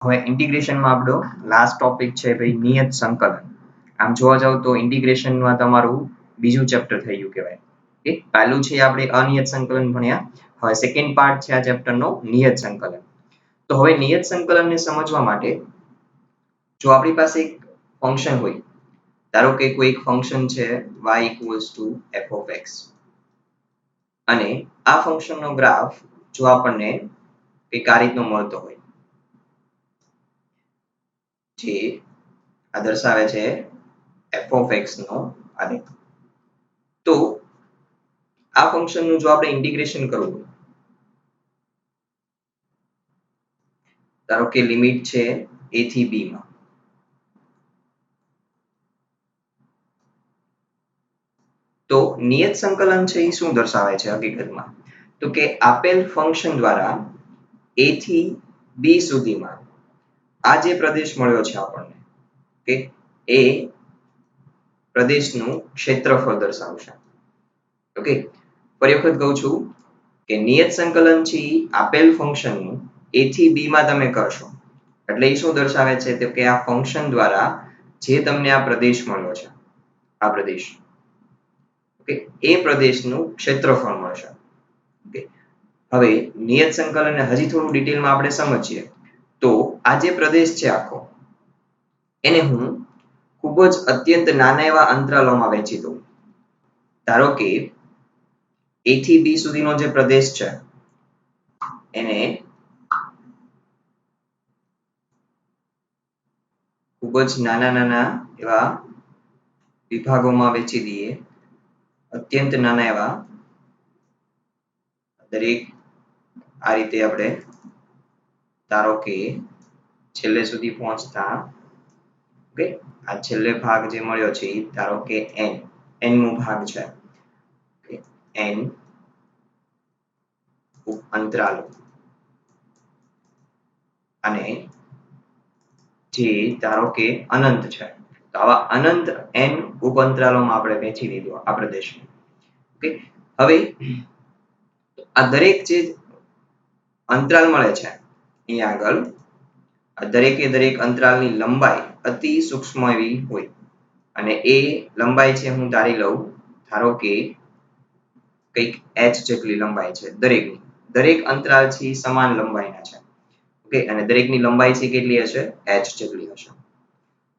હવે ઇન્ટિગ્રેશનમાં આપણો last topic છે ભાઈ નિયત સંકલન. આમ જોવા જાવ તો ઇન્ટિગ્રેશનમાં તમારું બીજું ચેપ્ટર થઈ ગયું કહેવાય. ઓકે, પહેલું છે આપણે અનિયત સંકલન ભણ્યા. હવે સેકન્ડ પાર્ટ છે આ ચેપ્ટરનો નિયત સંકલન. તો હવે નિયત સંકલનને સમજવા માટે જો આપણી પાસે એક ફંક્શન હોય, ધારો કે કોઈ એક ફંક્શન છે y f of x અને આ ફંક્શનનો ગ્રાફ જો આપણને કંઈક આ રીતનો મળતો હોય જે આ દર્શાવે છે f of x નો આલેખ. તો આ ફંક્શનનું જો આપણે ઇન્ટિગ્રેશન કરવું હોય, ધારો કે લિમિટ છે a થી b માં, તો નિયત સંકલન છે એ શું દર્શાવે છે હકીકતમાં? તો કે આપેલ ફંક્શન દ્વારા a થી b સુધીમાં આ જે પ્રદેશ મળ્યો છે આપણને, કે એ પ્રદેશનું ક્ષેત્રફળ દર્શાવશે. ઓકે, ફરી વખત કહું છું કે નિયત સંકલન છે આપેલ ફંક્શનનું a થી b માં તમે કરશો એટલે એ શું દર્શાવે છે? તો કે આ ફંક્શન દ્વારા જે તમને આ પ્રદેશ મળ્યો છે, આ પ્રદેશ, ઓકે, એ પ્રદેશનું ક્ષેત્રફળ મળશે. ઓકે, હવે નિયત સંકલનને હજી થોડું ડિટેલમાં આપણે સમજીએ તો આ જે પ્રદેશ છે આખો, એને હું ખૂબ જ અત્યંત નાના એવા અંતરાલોમાં વહેંચી દઉં. ધારો કે a થી b સુધીનો જે પ્રદેશ છે એને ખૂબ જ નાના એવા વિભાગોમાં વહેંચી દઈએ. અત્યંત નાના એવા દરેક આ રીતે આપણે ધારો કે છેલ્લે સુધી પહોંચતા, ઓકે, આ છેલ્લે ભાગ જે મળ્યો છે ધારો કે n મો ભાગ છે, n અંતરાલો અને જે ધારો કે અનંત છે, તો આવા અનંત n ઉપઅંતરાલોમાં આપણે વહેંચી દીધું આ પ્રદેશને. ઓકે, હવે આ દરેક જે અંતરાલ મળે છે અહીંયા આગળ, આ દરેકે દરેક અંતરાલની લંબાઈ અતિ સૂક્ષ્મ એવી હોય અને એ લંબાઈ છે હું ધારી લઉં, ધારો કે કંઈક h જેટલી લંબાઈ છે દરેકની. દરેક અંતરાલ છે સમાન લંબાઈના છે. ઓકે, અને દરેકની લંબાઈ છે કેટલી હશે? h જેટલી હશે.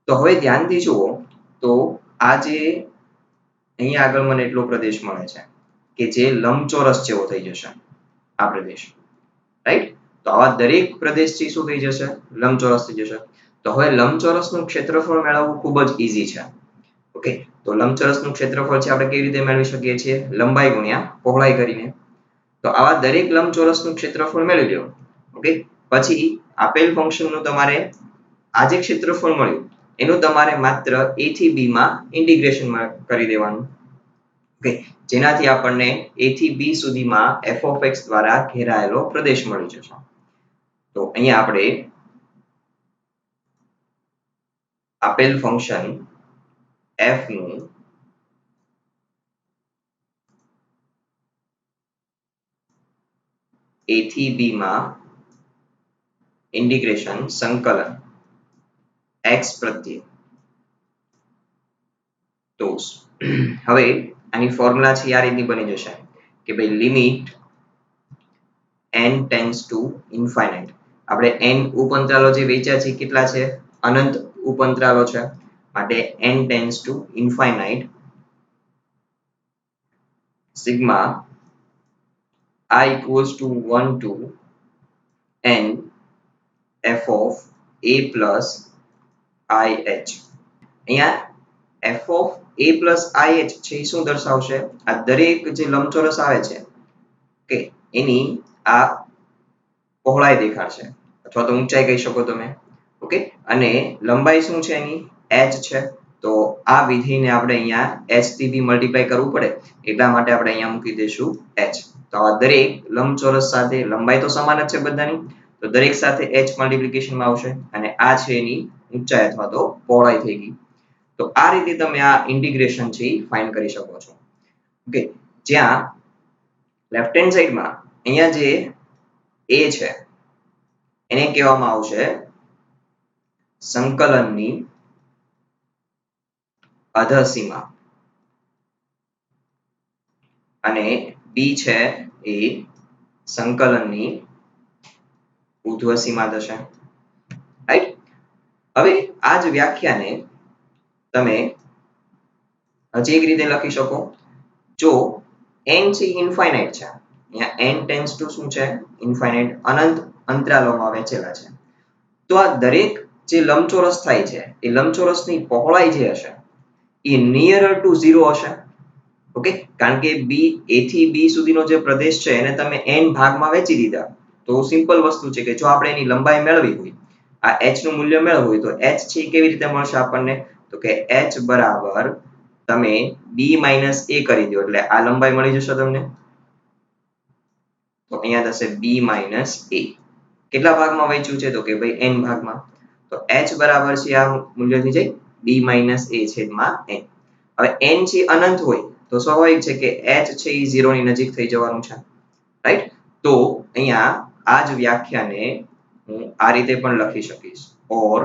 તો હવે ધ્યાનથી જુઓ તો આ જે અહીંયા આગળ મને એટલો પ્રદેશ મળે છે કે જે લંબચોરસ જેવો થઈ જશે આ પ્રદેશ, રાઈટ? તો આવા દરેક પ્રદેશથી શું થઈ જશે? લંબચોરસ થઈ જશે. તો હવે લંબચોરસનું ક્ષેત્રફળ મેળવવું ખૂબ જ ઈઝી છે. ઓકે, તો લંબચોરસનું ક્ષેત્રફળ છે આપણે કેવી રીતે મેળવી શકીએ છીએ? લંબાઈ ગુણ્યા પહોળાઈ કરીને. તો આવા દરેક લંબચોરસનું ક્ષેત્રફળ મેળવી લો. ઓકે, પછી આપેલ ફંક્શનનું તમારે આ જે ક્ષેત્રફળ મળ્યું એનું તમારે માત્ર a થી b માં ઇન્ટિગ્રેશન કરી દેવાનું. ઓકે, જેનાથી આપણને a થી b સુધીમાં f of x દ્વારા ઘેરાયેલો પ્રદેશ મળી જશે. તો અહીંયા આપણે આપેલ ફંક્શન f નું a થી b માં ઇન્ટિગ્રેશન સંકલન x પ્રત્યે. તો હવે આની ફોર્મ્યુલા છે આ રીતની બની જશે કે ભાઈ limit n tends to infinite. આપણે n ઉપઅંતરાલો જે વેચ્યા છે કેટલા છે? અનંત ઉપઅંતરાલો છે, માટે n tends to infinite sigma I equals to 1 to n f of a plus ih. અહીંયા f of a plus ih છે એ શું દર્શાવશે? આ દરેક જે લંબચોરસ આવે છે કે એની આ પહોળાઈ દેખાડશે અથવા તો ઊંચાઈ કહી શકો તમે. ઓકે, અને લંબાઈ શું છે એની? h છે. તો આ વિધેયને આપણે અહીંયા h થી બી મલ્ટીપ્લાય કરવું પડે એટલા માટે આપણે અહીંયા મૂકી દઈશું h. તો આ દરેક લંબચોરસ સાથે લંબાઈ તો સમાન જ છે બધાની, તો દરેક સાથે h મલ્ટીપ્લિકેશનમાં આવશે અને આ છે એની ઊંચાઈ અથવા તો પહોળાઈ થઈ ગઈ. તો આ રીતે તમે આ ઇન્ટિગ્રેશન છે એ ફાઇન્ડ કરી શકો છો. ઓકે, જ્યાં લેફ્ટ હેન્ડ સાઈડમાં અહીંયા જે a છે એને કહેવામાં આવશે સંકલનની અધસીમા અને બી છે એ સંકલનની ઉર્ધ્વ સીમા થશે. રાઈટ? હવે આ જ વ્યાખ્યાને તમે હજી એક રીતે લખી શકો. જો n છે ઇન્ફાઇનાઇટ છે, અહીંયા n ટેન્ડ્સ ટુ શું છે? ઇન્ફાઇનાઇટ, અનંત અંતરાલોમાં વહેંચેલા છે. તો આ દરેક જે લંબચોરસ થાય છે એ લંબચોરસની પહોળાઈ જે હશે એ નિયરર ટુ 0 હશે. ઓકે, કારણ કે બી એ થી બી સુધીનો જે પ્રદેશ છે એને તમે n ભાગમાં વહેંચી દીધા. તો સિમ્પલ વસ્તુ છે કે જો આપણે એની લંબાઈ મેળવી હોય, આ h નું મૂલ્ય મેળવવું હોય તો h છે કેવી રીતે મળશે આપણને? તો કે h બરાબર તમે b માઇનસ a કરી દો એટલે આ લંબાઈ મળી જશે તમને. તો અહીંયા થશે b માઇનસ a. કેટલા ભાગમાં વહેંચ્યું છે? તો કે ભાઈ n ભાગમાં. તો h બરાબર છે આ મૂલ્ય થઈ જાય b માઇનસ a છેદમાં n. હવે n છે અનંત હોય તો સ્વાભાવિક છે કે h છે એ 0 ની નજીક થઈ જવાનું છે. રાઈટ? તો અહીંયા આ જ વ્યાખ્યાને હું આ રીતે પણ લખી શકીશ. ઓર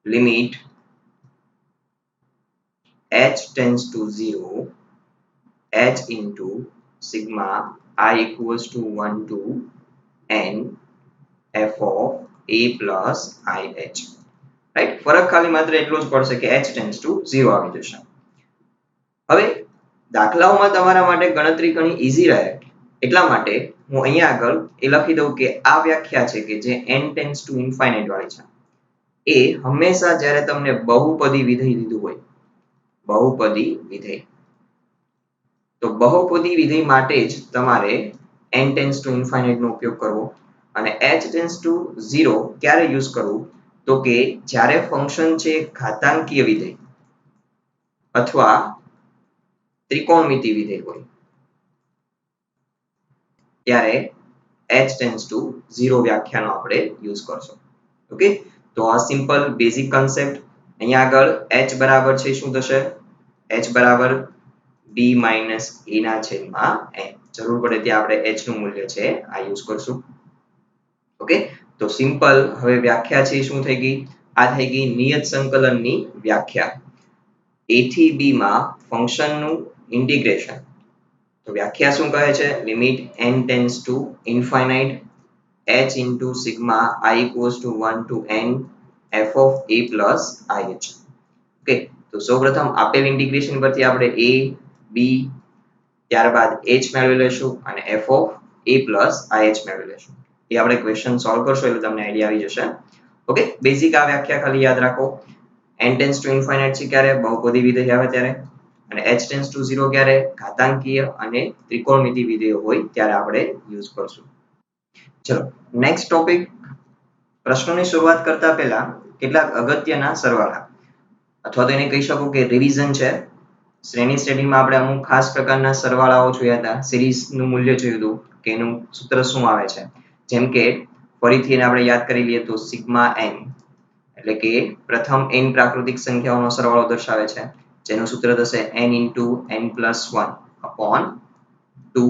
limit h tends to 0 h into sigma I equals to 1 to n f of a plus ih. Right? ફરક ખાલી માત્ર એટલો જ પડશે કે h tends to 0 આવી જશે. હવે દાખલાઓમાં તમારા માટે ગણતરી ઘણી ઈઝી રહે એટલા માટે હું અહીંયા આગળ એ લખી દઉં કે આ વ્યાખ્યા છે કે જે n tends to infinite વાળી છે એ હંમેશા જ્યારે તમને બહુપદી વિધેય લીધું હોય, બહુપદી વિધેય, તો બહુપદી વિધેય માટે જ તમારે n tends to infinite નો ઉપયોગ કરવો અને h tends to 0 ક્યારે યુઝ કરવું? તો કે જ્યારે ફંક્શન છે ઘાતાંકીય વિધેય અથવા ત્રિકોણમિતિ વિધેય હોય ત્યારે h tends to 0 વ્યાખ્યાનો આપણે યુઝ કરશું. ઓકે, તો આ સિમ્પલ બેઝિક કન્સેપ્ટ. અહીંયા આગળ h બરાબર છે શું થશે? h બરાબર b માઇનસ a ના છેદમાં n. જરૂર પડે ત્યાં આપણે h નું મૂલ્ય છે આ યુઝ કરશું. ઓકે, તો સિમ્પલ હવે વ્યાખ્યા છે શું થઈ ગઈ? આ થઈ ગઈ નિયત સંકલનની વ્યાખ્યા. a થી b માં ફંક્શનનું ઇન્ટિગ્રેશન. તો વ્યાખ્યા શું કહે છે? Limit n tends to infinite h into sigma I equals to 1 to n f of a plus ih. Okay, તો સૌપ્રથમ આપેલ ઇન્ટિગ્રેશન પરથી આપણે a, b, ત્યારબાદ h મેળવી લેશું અને f of a plus ih મેળવી લેશું. એ આપણે ક્વેશ્ચન સોલ્વ કરશો એટલે તમને આઈડિયા આવી જશે. ઓકે, બેઝિક આ વ્યાખ્યા ખાલી યાદ રાખો. n tends to infinite છે ક્યારે? બહુપદી વિધેય આવે ત્યારે. અને h tends to 0 ક્યારે? ઘાતાંકીય અને ત્રિકોણમિતિ વિધેયો હોય ત્યારે આપણે યુઝ કરશું. ચલો નેક્સ્ટ ટોપિક. પ્રશ્નોની શરૂઆત કરતા પહેલા કેટલાક અગત્યના સરવાળા અથવા તો એને કહી શકો કે રિવિઝન છે. શ્રેણીમાં આપણે અમુક ખાસ પ્રકારના સરવાળાઓ જોયા હતા, સિરીઝનું મૂલ્ય જોયું હતું કે એનું સૂત્ર શું આવે છે. જેમ કે ફરીથી એને આપણે યાદ કરી લઈએ તો સિગ્મા n એટલે કે પ્રથમ n પ્રાકૃતિક સંખ્યાઓનો સરવાળો દર્શાવે છે, જેનું સૂત્ર થશે n into n plus 1 upon 2.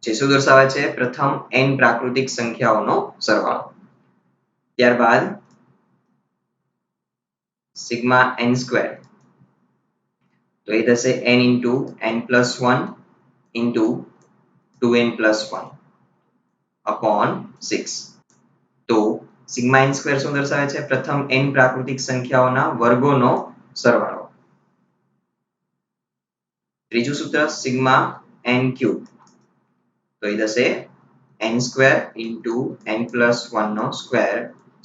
જે શું દર્શાવે છે? પ્રથમ n પ્રાકૃતિક સંખ્યાઓનો સરવાળો. ત્યારબાદ સિગ્મા n સ્ક્વેર તો એ થશે n into n plus 1 into 2n plus 1 upon 6. તો સિગ્મા n સ્ક્વેર શું દર્શાવે છે? પ્રથમ n પ્રાકૃતિક સંખ્યાઓના વર્ગોનો સરવાળો. ત્રીજું સૂત્ર સિગ્મા n ક્યુબ તો એ થશે n square into n plus 1 નો સ્ક્વેર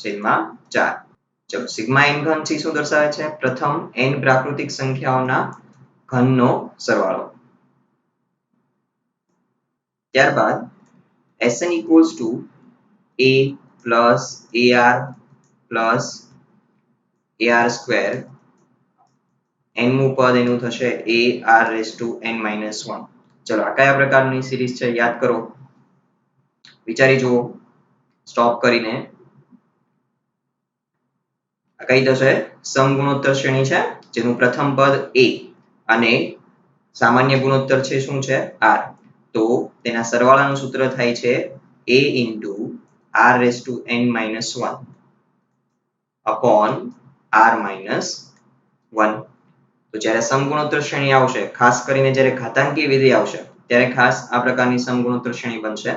છેદમાં 4. ચલો સિગ્મા n ઘન છે શું દર્શાવે છે? પ્રથમ n પ્રાકૃતિક સંખ્યાઓના ઘનનો સરવાળો. ત્યારબાદ Sn equals to a plus ar plus ar square n મું પદ એનું થશે ar raised to n minus 1. ચલો આ કયા પ્રકારની સિરીઝ છે યાદ કરો, વિચારી જુઓ સ્ટોપ કરીને. આ કઈ થશે? સમગુણોત્તર શ્રેણી છે જેનું પ્રથમ પદ a અને સામાન્ય ગુણોત્તર છે શું છે? r. તો તેના સરવાળાનું સૂત્ર થાય છે a into r raised to n minus 1. upon r minus 1. તો જ્યારે સમગુણોત્તર શ્રેણી આવશે, ખાસ કરીને જ્યારે ઘાતાંકીય વિધેય આવશે ત્યારે ખાસ આ પ્રકારની સમગુણોત્તર શ્રેણી બનશે.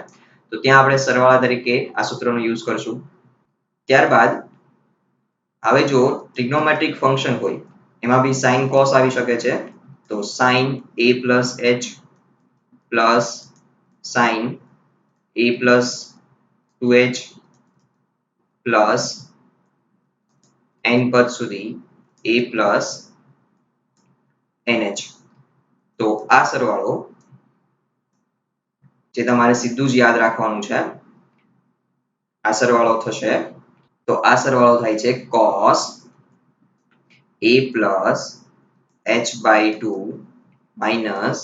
તો ત્યાં આપણે સરવાળા તરીકે આ સૂત્રનો યુઝ કરશું. ત્યારબાદ હવે જો ટ્રિગ્નોમેટ્રિક ફંક્શન હોય એમાં બી sin cos આવી શકે છે. તો sin a plus h plus sin a plus 2h plus n પદ સુધી a plus nh. તો આ સરવાળો જે તમારે સીધું જ યાદ રાખવાનું છે, આ સરવાળો થશે. તો આ સરવાળો થાય છે cos a plus h by 2 minus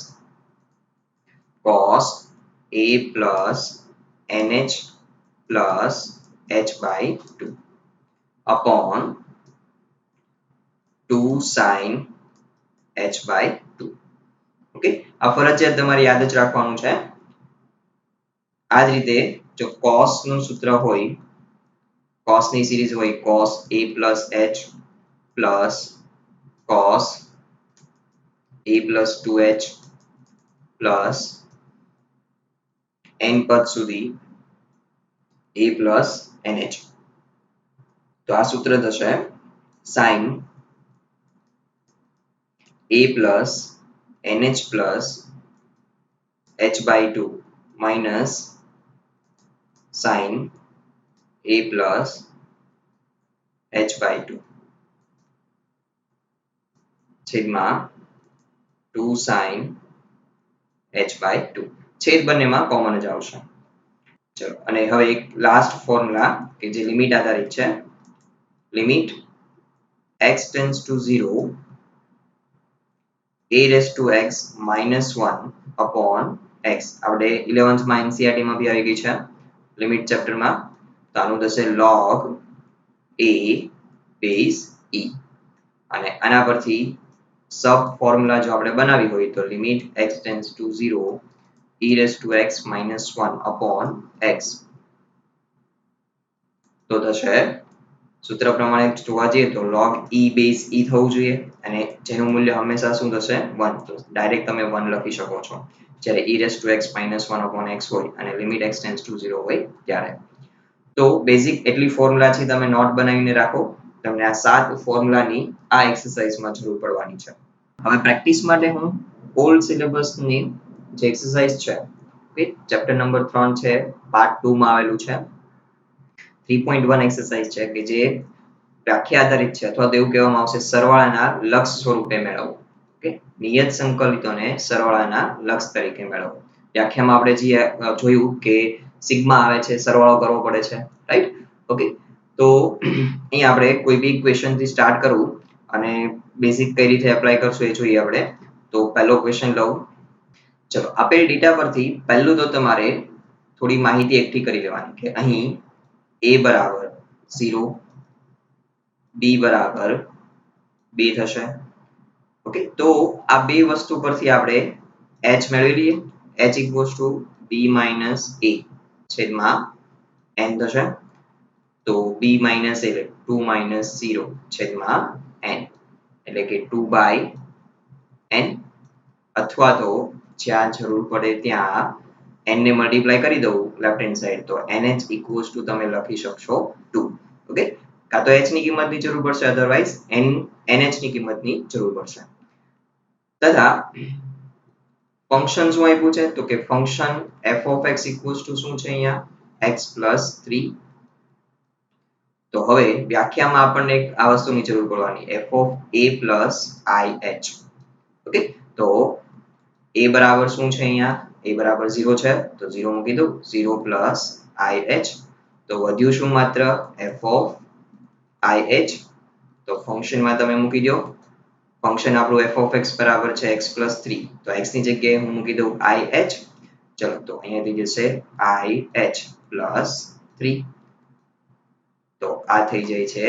cos a plus nh plus h by 2 upon 2 sin h by 2. Okay, આ ફરજિયાત તમારે યાદ જ રાખવાનું છે. આ જ રીતે જો cos નું સૂત્ર હોય, cos ની સિરીઝ હોય cos a plus h plus cos a plus 2h plus n પદ સુધી a plus nh. તો આ સૂત્ર થશે sin a plus nh plus h by 2 minus sin a plus h by 2 છેદમાં 2 sin h by 2. છેદ બંનેમાં કોમન જ આવશે. ચલો, અને હવે એક લાસ્ટ ફોર્મ્યુલા કે જે લિમિટ આધારિત છે. Limit x tends to 0 a raised to x minus 1 upon x. આપણે 11th માં NCERT માં બી આવી ગઈ છે લિમિટ ચેપ્ટરમાં. તો આનું થશે log a base e. અને આના પરથી સબ ફોર્મ્યુલા જો આપણે બનાવી હોય તો limit x tends to 0 e raised to x minus 1 upon x. તો થશે સૂત્ર પ્રમાણે જોવા જઈએ તો log e base e થવું જોઈએ અને જેનું મૂલ્ય હંમેશા શું થશે 1. તો ડાયરેક્ટ તમે 1 લખી શકો છો જ્યારે e raised to x minus 1 upon x હોય અને લિમિટ x tends to 0 હોય ત્યારે. તો બેઝિક એટલી ફોર્મ્યુલા છે તમે નોટ બનાવીને રાખો. તમને આ 7 ફોર્મ્યુલાની આ એક્સરસાઇઝમાં જરૂર પડવાની છે. હવે પ્રેક્ટિસ માટે હું ઓલ્ડ સિલેબસની જે એક્સરસાઇઝ છે ઓકે, ચેપ્ટર નંબર 3 છે, પાર્ટ 2 માં આવેલું છે. 3.1 એક્સરસાઇઝ છે કે જે વ્યાખ્યા આધારિત છે અથવા તો એવું કહેવામાં આવશે સરવાળાના લક્ષ સ્વરૂપે મેળવો. ઓકે, નિયત સંકલિતોને સરવાળાના લક્ષ તરીકે મેળવો. વ્યાખ્યામાં આપણે જે જોયું કે સિગ્મા આવે છે, સરવાળો કરવો પડે છે, રાઈટ? ઓકે, તો અહીં આપણે કોઈ બી ક્વેશ્ચન થી સ્ટાર્ટ કરવું અને બેઝિક કઈ રીતે એપ્લાય કરશું એ જોઈએ આપણે. તો પહેલો ક્વેશ્ચન લઉં. ચલો, આપેલ ડેટા પરથી પહેલું તો તમારે થોડી માહિતી એકઠી કરી લેવાની કે અહીં a બરાબર 0, b બરાબર 2 થશે. ઓકે, તો આ બે વસ્તુ પરથી આપણે h મેળવી લઈએ. h equals to b minus a છેદમાં n થશે. તો b minus એટલે 2 minus 0 છેદમાં n એટલે કે 2 by n, અથવા તો જ્યાં જરૂર પડે ત્યાં n ને મલ્ટીપ્લાય કરી દઉં લેફ્ટ હેન્ડ સાઈડ તો nh equals to તમે લખી શકશો 2. ઓકે, કાં તો h ની કિંમતની જરૂર પડશે, અધરવાઇઝ nh ની કિંમતની જરૂર પડશે. તથા ફંક્શન શું આપ્યું છે તો કે function f of x equals to શું છે અહીંયા x plus 3. તો હવે વ્યાખ્યામાં આપણને આ વસ્તુની જરૂર પડવાની f of a plus ih. Okay, તો a બરાબર શું છે અહીંયા a બરાબર 0 છે તો 0 મૂકી દઉં, 0 plus ih. તો વધ્યું શું માત્ર f of ih. તો ફંક્શનમાં તમે મૂકી દો. ફંક્શન આપણું f of x બરાબર છે x plus 3. તો x ની જગ્યાએ હું મૂકી દઉં ih. ચલો, તો અહીંયા થઈ જશે ih plus 3. તો આ થઈ જાય છે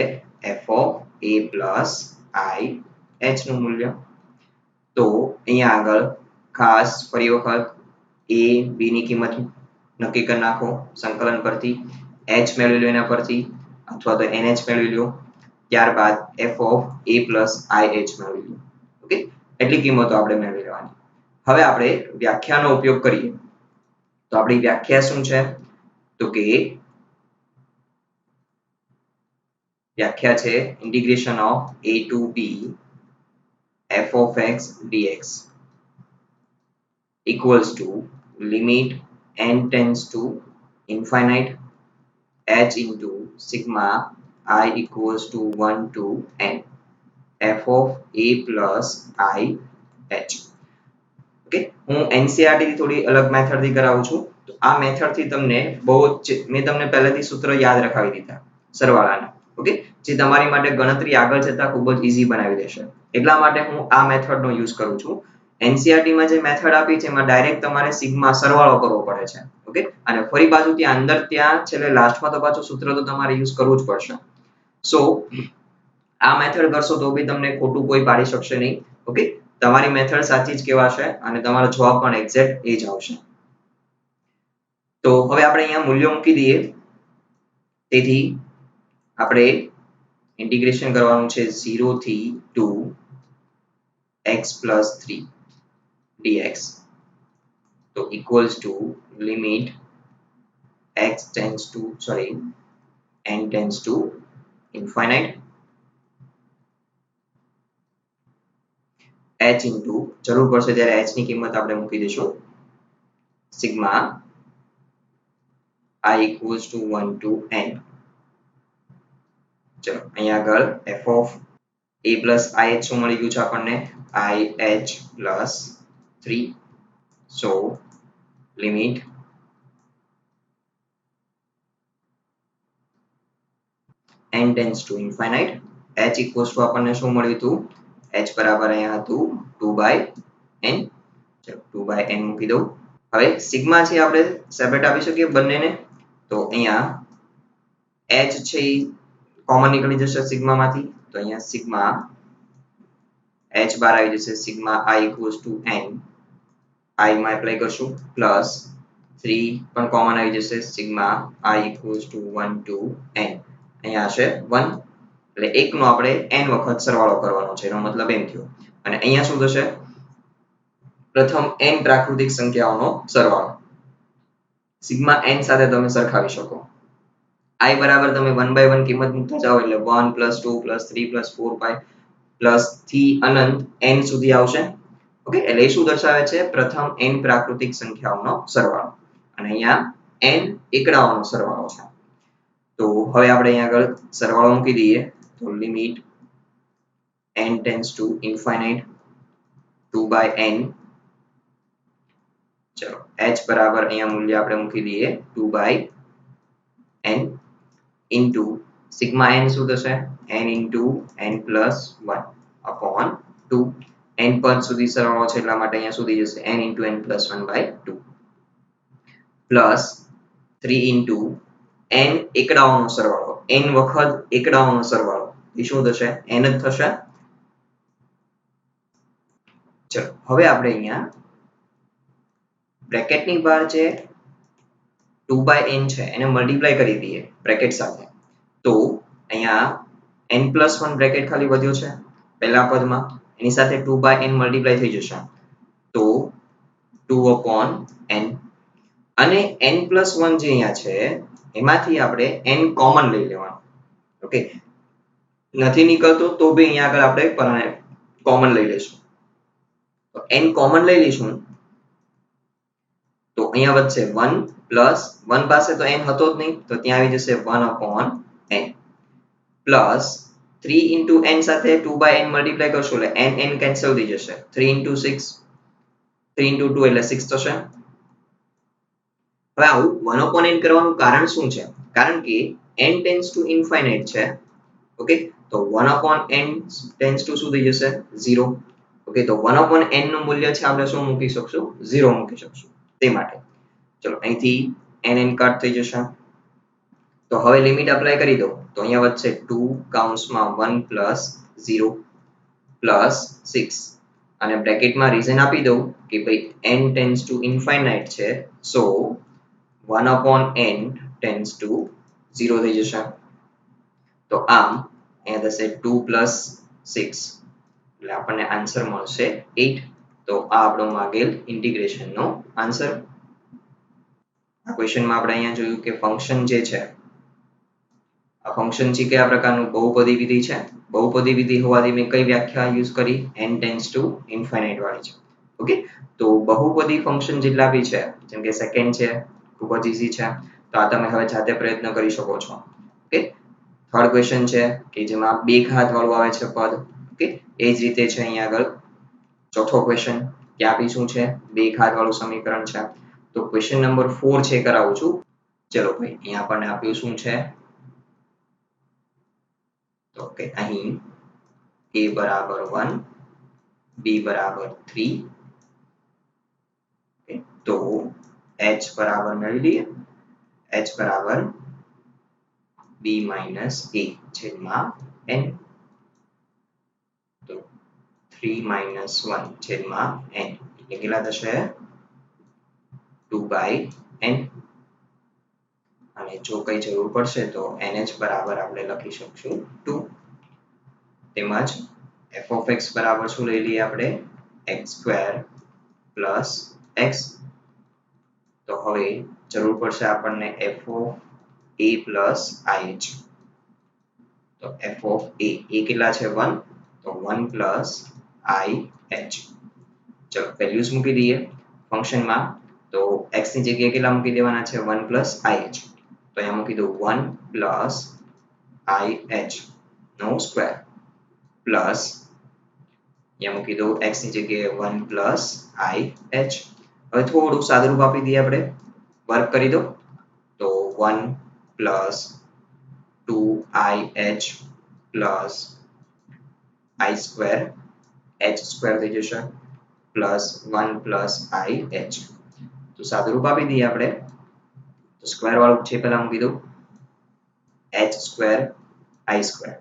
f of a plus ih નું મૂલ્ય. તો અહીંયા આગળ ખાસ ફરી વખત a b ની કિંમત નક્કી કરી નાખો સંકલન પરથી, h મેળવી લો એના પરથી અથવા તો nh મેળવી લો. ત્યારબાદ f of a plus ih મેળવી લો. ઓકે, એટલી કિંમતો આપણે મેળવી લેવાની. હવે આપણે વ્યાખ્યાનો ઉપયોગ કરીએ. તો આપણી વ્યાખ્યા શું છે? તો કે વ્યાખ્યા છે integration of a to b f of x dx equals to limit n tends to infinite h into sigma I equals to 1 to n f of a plus I h. Okay, હું NCERT થી થોડી અલગ method થી કરાવું છું. તો આ method થી તમને બહુ જ મેં તમને પહેલેથી સૂત્ર યાદ રખાવી દીધા સરવાળાના. ઓકે, જે તમારી માટે ગણતરી આગળ જતા ખૂબ જ ઈઝી બનાવી દેશે. એટલા માટે હું આ મેથડનો યુઝ કરું છું. NCERT માં જે મેથડ આપી છે એમાં ડાયરેક્ટ તમારે સિગ્મા સરવાળો કરવો પડે છે. ઓકે, અને ફરી પાછું ત્યાં અંદર ત્યાં છેલ્લે લાસ્ટમાં તો પાછું સૂત્ર તો તમારે યુઝ કરવું જ પડશે. સો આ મેથડ કરશો તો બી તમને ખોટું કોઈ પાડી શકશે નહીં. ઓકે, તમારી મેથડ સાચી જ કહેવાશે અને તમારો જવાબ પણ એક્ઝેક્ટ એ જ આવશે. તો હવે આપણે અહીંયા મૂલ્યો મૂકી દઈએ. તેથી આપણે ઇન્ટિગ્રેશન કરવાનું છે 0 થી 2 x plus 3 dx તો equals to limit n tends to infinite h into જરૂર પડશે ત્યારે h ની કિંમત આપણે મૂકી દઈશું sigma I equals to 1 to n. ચલો અહીંયા આગળ f of a plus ih શું મળી ગયું છે આપણને ih plus 3. So limit n tends to infinite h equals to આપણને શું મળ્યું હતું h બરાબર અહીંયા હતું 2/n. ચલો 2/n મૂકી દઉં. હવે સિગ્મા છે આપણે સેપરેટ આપી શકીએ બંનેને. તો અહીંયા h છે એ કોમન નીકળી જશે સિગ્મા માંથી. તો અહીંયા સિગ્મા h બાર આવી જશે sigma I equals to n I માં એપ્લાય કરશું પ્લસ 3 પણ કોમન આવી જશે sigma I equals to 1 to n. અહીંયા હશે 1 એટલે 1 નો આપણે n વખત સરવાળો કરવાનો છે એનો મતલબ એમ થયો. અને અહીંયા શું થશે પ્રથમ n પ્રાકૃતિક સંખ્યાઓનો સરવાળો સિગ્મા n સાથે તમે સરખાવી શકો. I બરાબર તમે 1/1 કિંમત મૂકતા જાઓ એટલે 1 + 2 + 3 + 4 5 પ્લસ થી અનંત n સુધી આવશે. ઓકે, એટલે એ શું દર્શાવે છે પ્રથમ n પ્રાકૃતિક સંખ્યાઓનો સરવાળો અને અહીંયા n એકડાઓનો સરવાળો છે. તો હવે આપણે અહીંયા આગળ સરવાળો મૂકી દઈએ તો limit n tends to infinite 2/n. ચલો h બરાબર અહીંયા મૂલ્ય આપણે મૂકી દઈએ 2/n into sigma n શું થશે n into n plus 1 upon 2. n પદ સુધી સરવાળો છે એટલા માટે અહીંયા સુધી જશે n into n plus 1/2 plus 3 into n એકડાઓનો સરવાળો n વખત એકડાઓનો સરવાળો એ શું થશે n જ થશે. ચલો હવે આપણે અહીંયા બ્રેકેટની બહાર જે 2/n છે એને મલ્ટીપ્લાય કરી દઈએ બ્રેકેટ સાથે. તો અહીંયા n + 1 બ્રેકેટ ખાલી વધ્યો છે પહેલા પદમાં એની સાથે 2/n મલ્ટીપ્લાય થઈ જશે તો 2/n અને n + 1 જે અહીંયા છે એમાંથી આપણે n કોમન લઈ લેવાનું. ઓકે, નથી નીકળતો તો બી અહીંયા આગળ આપણે કોમન લઈ લઈશું. તો n કોમન લઈ લઈશું તો અહીંયા વધશે 1 પ્લસ 1 પાસે તો n હતો જ નહીં તો ત્યાં આવી જશે 1/n પ્લસ 3 into n સાથે 2/n મલ્ટીપ્લાય કરશો એટલે n કેન્સલ થઈ જશે 3 into 6 3 into 2 એટલે 6 થશે. હવે આવું 1/n કરવાનું કારણ શું છે કારણ કે n tends to infinite છે. ઓકે, તો 1/n tends to શું થઈ જશે 0. ઓકે, તો 1/n નું મૂલ્ય છે આપણે શું મૂકી શકશું 0 મૂકી શકશું તે માટે. ચલો અહીંથી n કટ થઈ જશે તો હવે લિમિટ એપ્લાય કરી દો તો અહીંયા વધશે 2 કૌંસમાં 1 plus 0 plus 6 અને બ્રેકેટમાં રીઝન આપી દઉં કે ભાઈ n tends to infinite છે so 1/n tends to 0 થઈ જશે. તો આમ અહીંયા થશે 2 + 6 એટલે આપણને આન્સર મળશે 8. તો આ આપણો માંગેલ ઇન્ટિગ્રેશનનો આન્સર. આ ક્વેશ્ચનમાં આપણે અહીંયા જોયું કે ફંક્શન જે છે આ ફંક્શન છે કયા પ્રકારનું બહુપદી વિધિ છે. બહુપદી વિધિ હોવાથી મેં કઈ વ્યાખ્યા યુઝ કરી n ટેન્ડ્સ ટુ ઇન્ફાઇનાઇટ વાળી છે. ઓકે, તો બહુપદી ફંક્શન જેટલા બી છે જેમ કે સેકન્ડ છે ખૂબ જ ઈઝી છે, તો આ તમે હવે જાતે પ્રયત્ન કરી શકો છો. ઓકે, થર્ડ ક્વેશ્ચન છે કે જેમાં બે ઘાત વાળું આવે છે પદ. ઓકે, એ જ રીતે છે અહીંયા આગળ ચોથો ક્વેશ્ચન ત્યાં બી શું છે બે ઘાત વાળું સમીકરણ છે. તો ક્વેશ્ચન નંબર 4 છે કરાવું છું. ચલો ભાઈ અહીંયા આપણને આપ્યું શું છે તો કે અહીં a બરાબર 1 b બરાબર 3 તો h બરાબર મેળવી લઈએ h બરાબર b minus a છેદમાં n. તો 3 minus 1 છેદમાં n એટલે કેટલા થશે 2/n. અને જો કઈ જરૂર પડશે તો nh બરાબર આપણે લખી શકશું 2. તેમજ f of x બરાબર શું લઈ લઈએ આપણે x² plus x. તો હવે જરૂર પડશે આપણને f of a plus ih. તો f of a કેટલા છે 1, તો 1 plus ih. ચલો વેલ્યુઝ મૂકી દઈએ ફંક્શનમાં. તો x ની જગ્યાએ કેટલા મૂકી દેવાના છે 1 plus ih. તો અહીંયા મૂકી દઉં 1 plus ih નો સ્ક્વેર પ્લસ અહીંયા મૂકી દઉં x ની જગ્યાએ 1 plus ih. હવે થોડું સાદુરૂપ આપી દઈએ આપણે, વર્ક કરી દો. તો 1 plus 2ih plus i square h square થઈ જશે પ્લસ 1 plus ih. તો સાદુરૂપ આપી દઈએ આપણે. તો સ્ક્વેર વાળું છે પહેલા મૂકી દઉં h square i square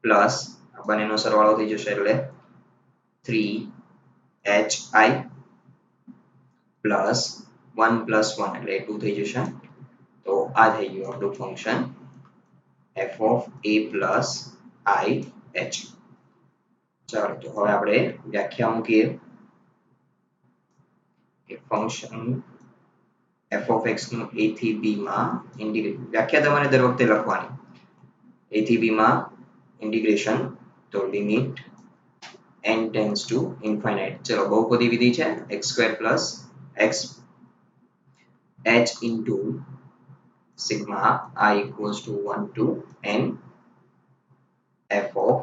plus આ બંનેનો સરવાળો થઈ જશે એટલે 3hi પ્લસ 1 plus 1 એટલે 2 થઈ જશે. તો આ થઈ ગયું આપણું function f of a plus ih. ચાલો તો હવે આપણે વ્યાખ્યા મૂકીએ કે ફંક્શન f of x નું a થી b માં ઇન્ટિગ્રેશન. વ્યાખ્યા તમારે દર વખતે લખવાની a થી b માં ઇન્ટિગ્રેશન. તો limit n tends to infinite. ચલો બહુપદી વિધિ છે x² plus x h into sigma I equals to 1 to n f of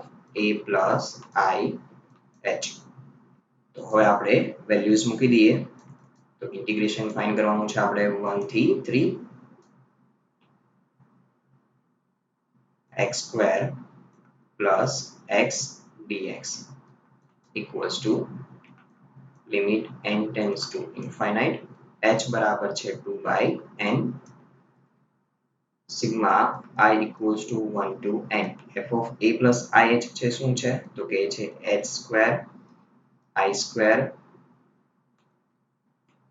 a plus i h. તો હવે આપણે વેલ્યુઝ મૂકી દઈએ. તો ઇન્ટિગ્રેશન ફાઇન્ડ કરવાનું છે આપણે 1 થી 3 x² plus x dx equals to limit n tends to infinite h બરાબર છે 2/n sigma I equals to 1 to n f of a plus ih છે શું છે તો કે છે h² i²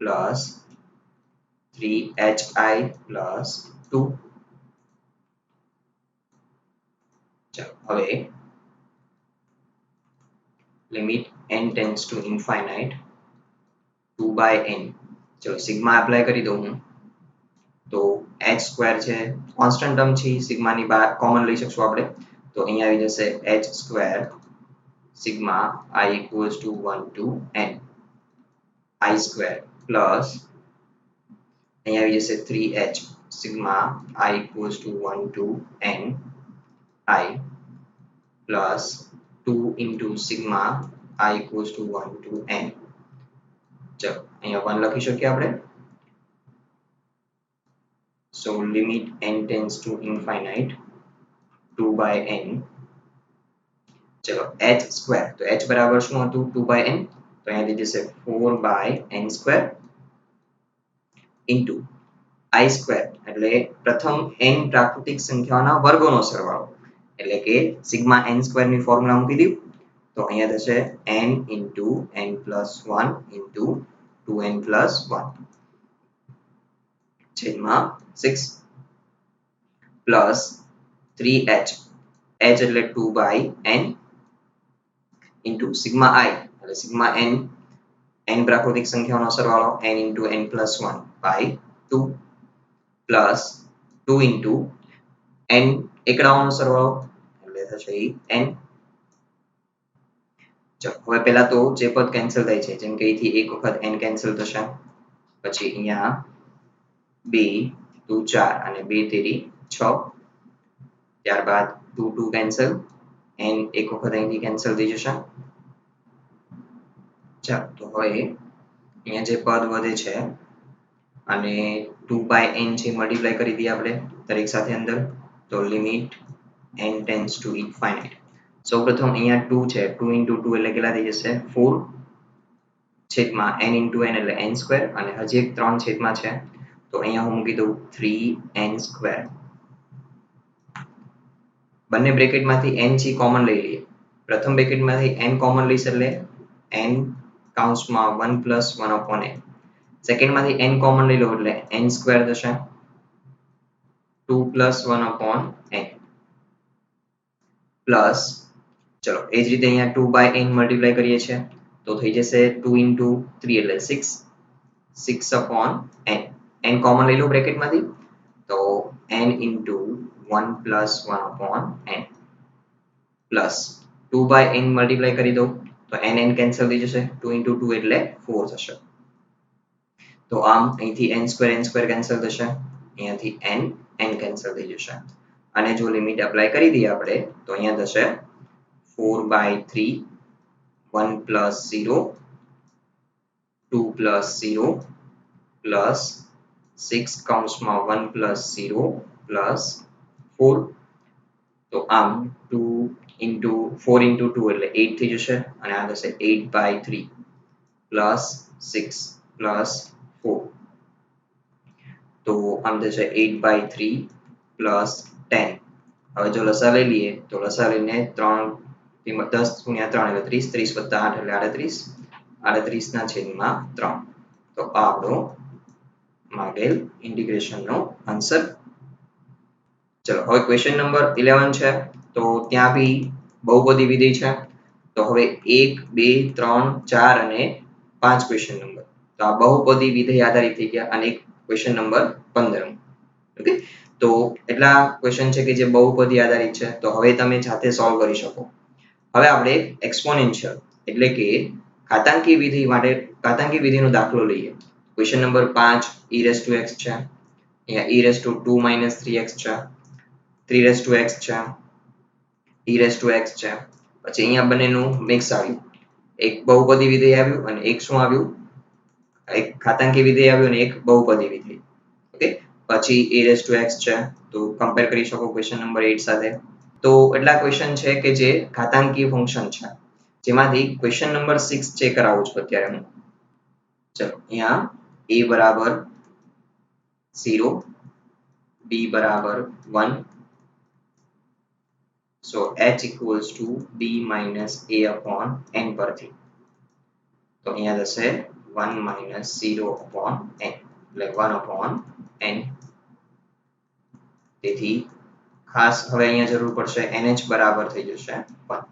plus 3hi plus 2. ચાલો હવે limit n tends to infinite 2/n. ચલો સિગ્મા એપ્લાય કરી દઉં હું. તો h² છે કોન્સ્ટન્ટ ટર્મ છે સિગ્માની બહાર કોમન લઈ શકશું આપણે. તો અહીંયા આવી જશે h² sigma I equals to 1 to n i² plus અહીંયા આવી જશે 3h sigma I equals to 1 to n I plus 2 into sigma I equals to 1 to n. ચલો અહીંયા 1 લખી શકીએ આપણે. So limit n tends to infinite 2/n. ચલો h² તો h બરાબર શું હતું 2/n. તો અહીંયા થઈ જશે 4/n² into i² એટલે પ્રથમ n પ્રાકૃતિક સંખ્યાઓના વર્ગોનો સરવાળો. એટલે કે સિગ્મા n² ની ફોર્મ્યુલા મૂકી દીધું. તો અહીંયા થશે n into n plus 1 into 2n plus 1 છેદમાં 6 plus 3h h એટલે 2/n into sigma I એટલે sigma n પ્રાકૃતિક સંખ્યાઓનો સરવાળો n into n plus 1 by 2 plus 2 into n એકડાઓનો સરવાળો એટલે થશે n. ચલો હવે પહેલા તો જે પદ કેન્સલ થાય છે જેમ કે અહીંથી એક વખત n કેન્સલ થશે પછી અહીંયા 2 2 4 અને 2 તેરી 6 ત્યારબાદ 2 2 કેન્સલ n એક વખત અહીંથી કેન્સલ થઈ જશે. ચાલો તો હવે અહીંયા જે પદ વધે છે અને 2/n છે મલ્ટીપ્લાય કરી દઈએ આપણે દરેક સાથે અંદર તો limit n tends to infinite. સૌપ્રથમ અહીંયા 2 છે 2 into 2 એટલે કેટલા થઈ જશે 4 છેદમાં n into n એટલે n સ્ક્વેર અને હજી એક 3 છેદમાં છે તો અહીંયા હું મૂકી દઉં 3n સ્ક્વેર. બંને બ્રેકેટમાંથી n છે કોમન લઈ લઈએ. પ્રથમ બ્રેકેટમાંથી n કોમન લઈશ એટલે n કૌંસમાં 1 plus 1 upon n. સેકન્ડમાંથી n common લઈ લો એટલે n સ્ક્વેર થશે 2 plus 1 upon n પ્લસ ચલો એ જ રીતે અહીંયા 2/n મલ્ટીપ્લાય કરીએ છીએ તો થઈ જશે 2 into 3 એટલે 6 6 upon n. n કોમન લઈ લો બ્રેકેટમાંથી તો n into 1 plus 1 upon n plus 2/n multiply કરી દો તો n કેન્સલ થઈ જશે 2 into 2 એટલે 4 થશે. તો આમ અહીંથી n સ્ક્વેર કેન્સલ થશે અહીંયાથી n કેન્સલ થઈ જશે અને જો લિમિટ એપ્લાય કરી દઈએ આપણે તો અહીંયા થશે 4/3 1 plus 0 2 plus 0 plus 6 કૌંસમાં 1 plus 0 plus 4 તો આમ 2 into 4 into 2 એટલે 8 થઈ જશે અને આ થશે 8/3 plus 6 plus 4 તો આમ થશે 8/3 plus 10. હવે જો લસા લઈ લઈએ તો લસા લઈને 3 10 ગુણ્યા 3 એટલે 30 30 વત્તા 8 એટલે 38 ના છેદમાં 3 તો આ આપણો માંગેલ ઇન્ટિગ્રેશનનો આન્સર. ચલો હવે ક્વેશ્ચન નંબર 11 છે તો ત્યાં બી બહુપદી વિધેય છે તો હવે 1 2 3 4 અને 5 ક્વેશ્ચન નંબર તો આ બહુપદી વિધેય આધારિત થઈ ગયા અને ક્વેશ્ચન નંબર 15. ઓકે તો એટલા ક્વેશ્ચન છે કે જે બહુપદી આધારિત છે તો હવે તમે જાતે સોલ્વ કરી શકો. હવે આપણે એક્સપોનેન્શિયલ એટલે કે ઘાતાંકી વિધિ માટે ઘાતાંકી વિધિનો દાખલો લઈએ. ક્વેશ્ચન નંબર 5 e⁻x છે અહીંયા e⁻2 - 3x છે 3x છે e⁻x છે પછી અહીંયા બંનેનું મિક્સ આવ્યું એક બહુપદી વિધેય આવ્યું અને એક શું આવ્યું એક ઘાતાંકી વિધેય આવ્યું અને એક બહુપદી વિધેય. ઓકે પછી e⁻x છે તો કમ્પેર કરી શકો ક્વેશ્ચન નંબર 8 સાથે. તો એટલા ક્વેશ્ચન છે કે જે ઘાતાંકીય ફંક્શન છે જેમાંથી ક્વેશ્ચન નંબર 6 ચેક કરાવું છું અત્યારે હું. ચલો અહીંયા a બરાબર 0 b બરાબર 1 so h equals to b minus a upon n પરથી તો અહીંયા થશે 1 minus 0 upon n એટલે 1 upon n. તેથી ખાસ હવે અહીંયા જરૂર પડશે nh બરાબર થઈ જશે 1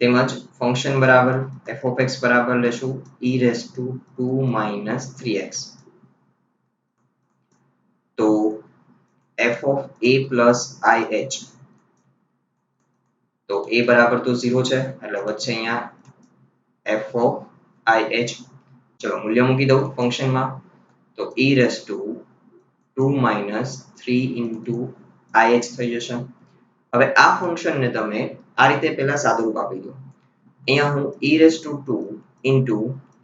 તેમજ ફંક્શન બરાબર f(x) બરાબર લેશું e⁻2 - 3x તો f(a + ih) તો a બરાબર તો 0 છે એટલે વચ્ચે અહીંયા f(ih) ચલો મૂલ્ય મૂકી દઉં ફંક્શનમાં તો e⁻2 - 3 into ih થઈ જશે. હવે આ ફંક્શનને તમે આ રીતે પહેલા સાદુરૂપ આપી દો. અહીંયા હું e⁻2 into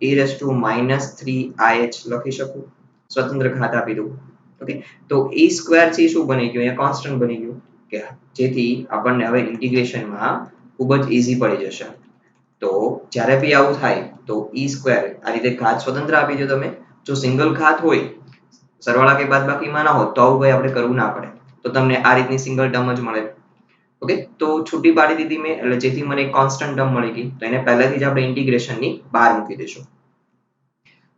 e⁻−3 ih લખી શકું સ્વતંત્ર ઘાત આપી દઉં. ઓકે તો e² છે શું બની ગયું અહીંયા કોન્સ્ટન્ટ બની ગયું કે જેથી આપણને હવે ઇન્ટિગ્રેશનમાં ખૂબ જ ઈઝી પડી જશે. તો જ્યારે બી આવું થાય તો e² આ રીતે ઘાત સ્વતંત્ર આપી દો તમે. જો સિંગલ ઘાત હોય સરવાળા કે બાદબાકીમાં ના હોત તો આવું કંઈ આપણે કરવું ના પડે તો તમને આ રીતની સિંગલ ટર્મ જ મળે. ઓકે તો છૂટી પાડી દીધી મેં એટલે જેથી મને કોન્સ્ટન્ટ ટર્મ મળી ગઈ તો એને પહેલેથી જ આપણે ઇન્ટિગ્રેશનની બહાર મૂકી દઈશું.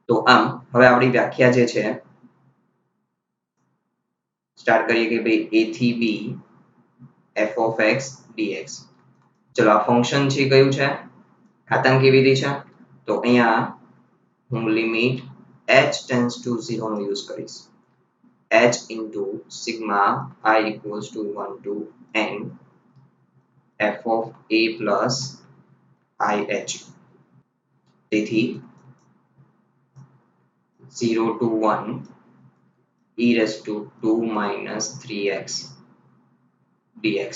તો આમ હવે આપણી વ્યાખ્યા જે છે સ્ટાર્ટ કરીએ કે ભાઈ a થી b f of x dx. ચલો આ ફંક્શન છે કયું છે? ઘાતાંકી વિધિ છે. તો અહીંયા હું લિમિટ h tends to 0 નો યુઝ કરીશ. h into sigma I equals to 1 to n f of a plus ih. તેથી 0 to 1 e raised to 2 minus 3x dx.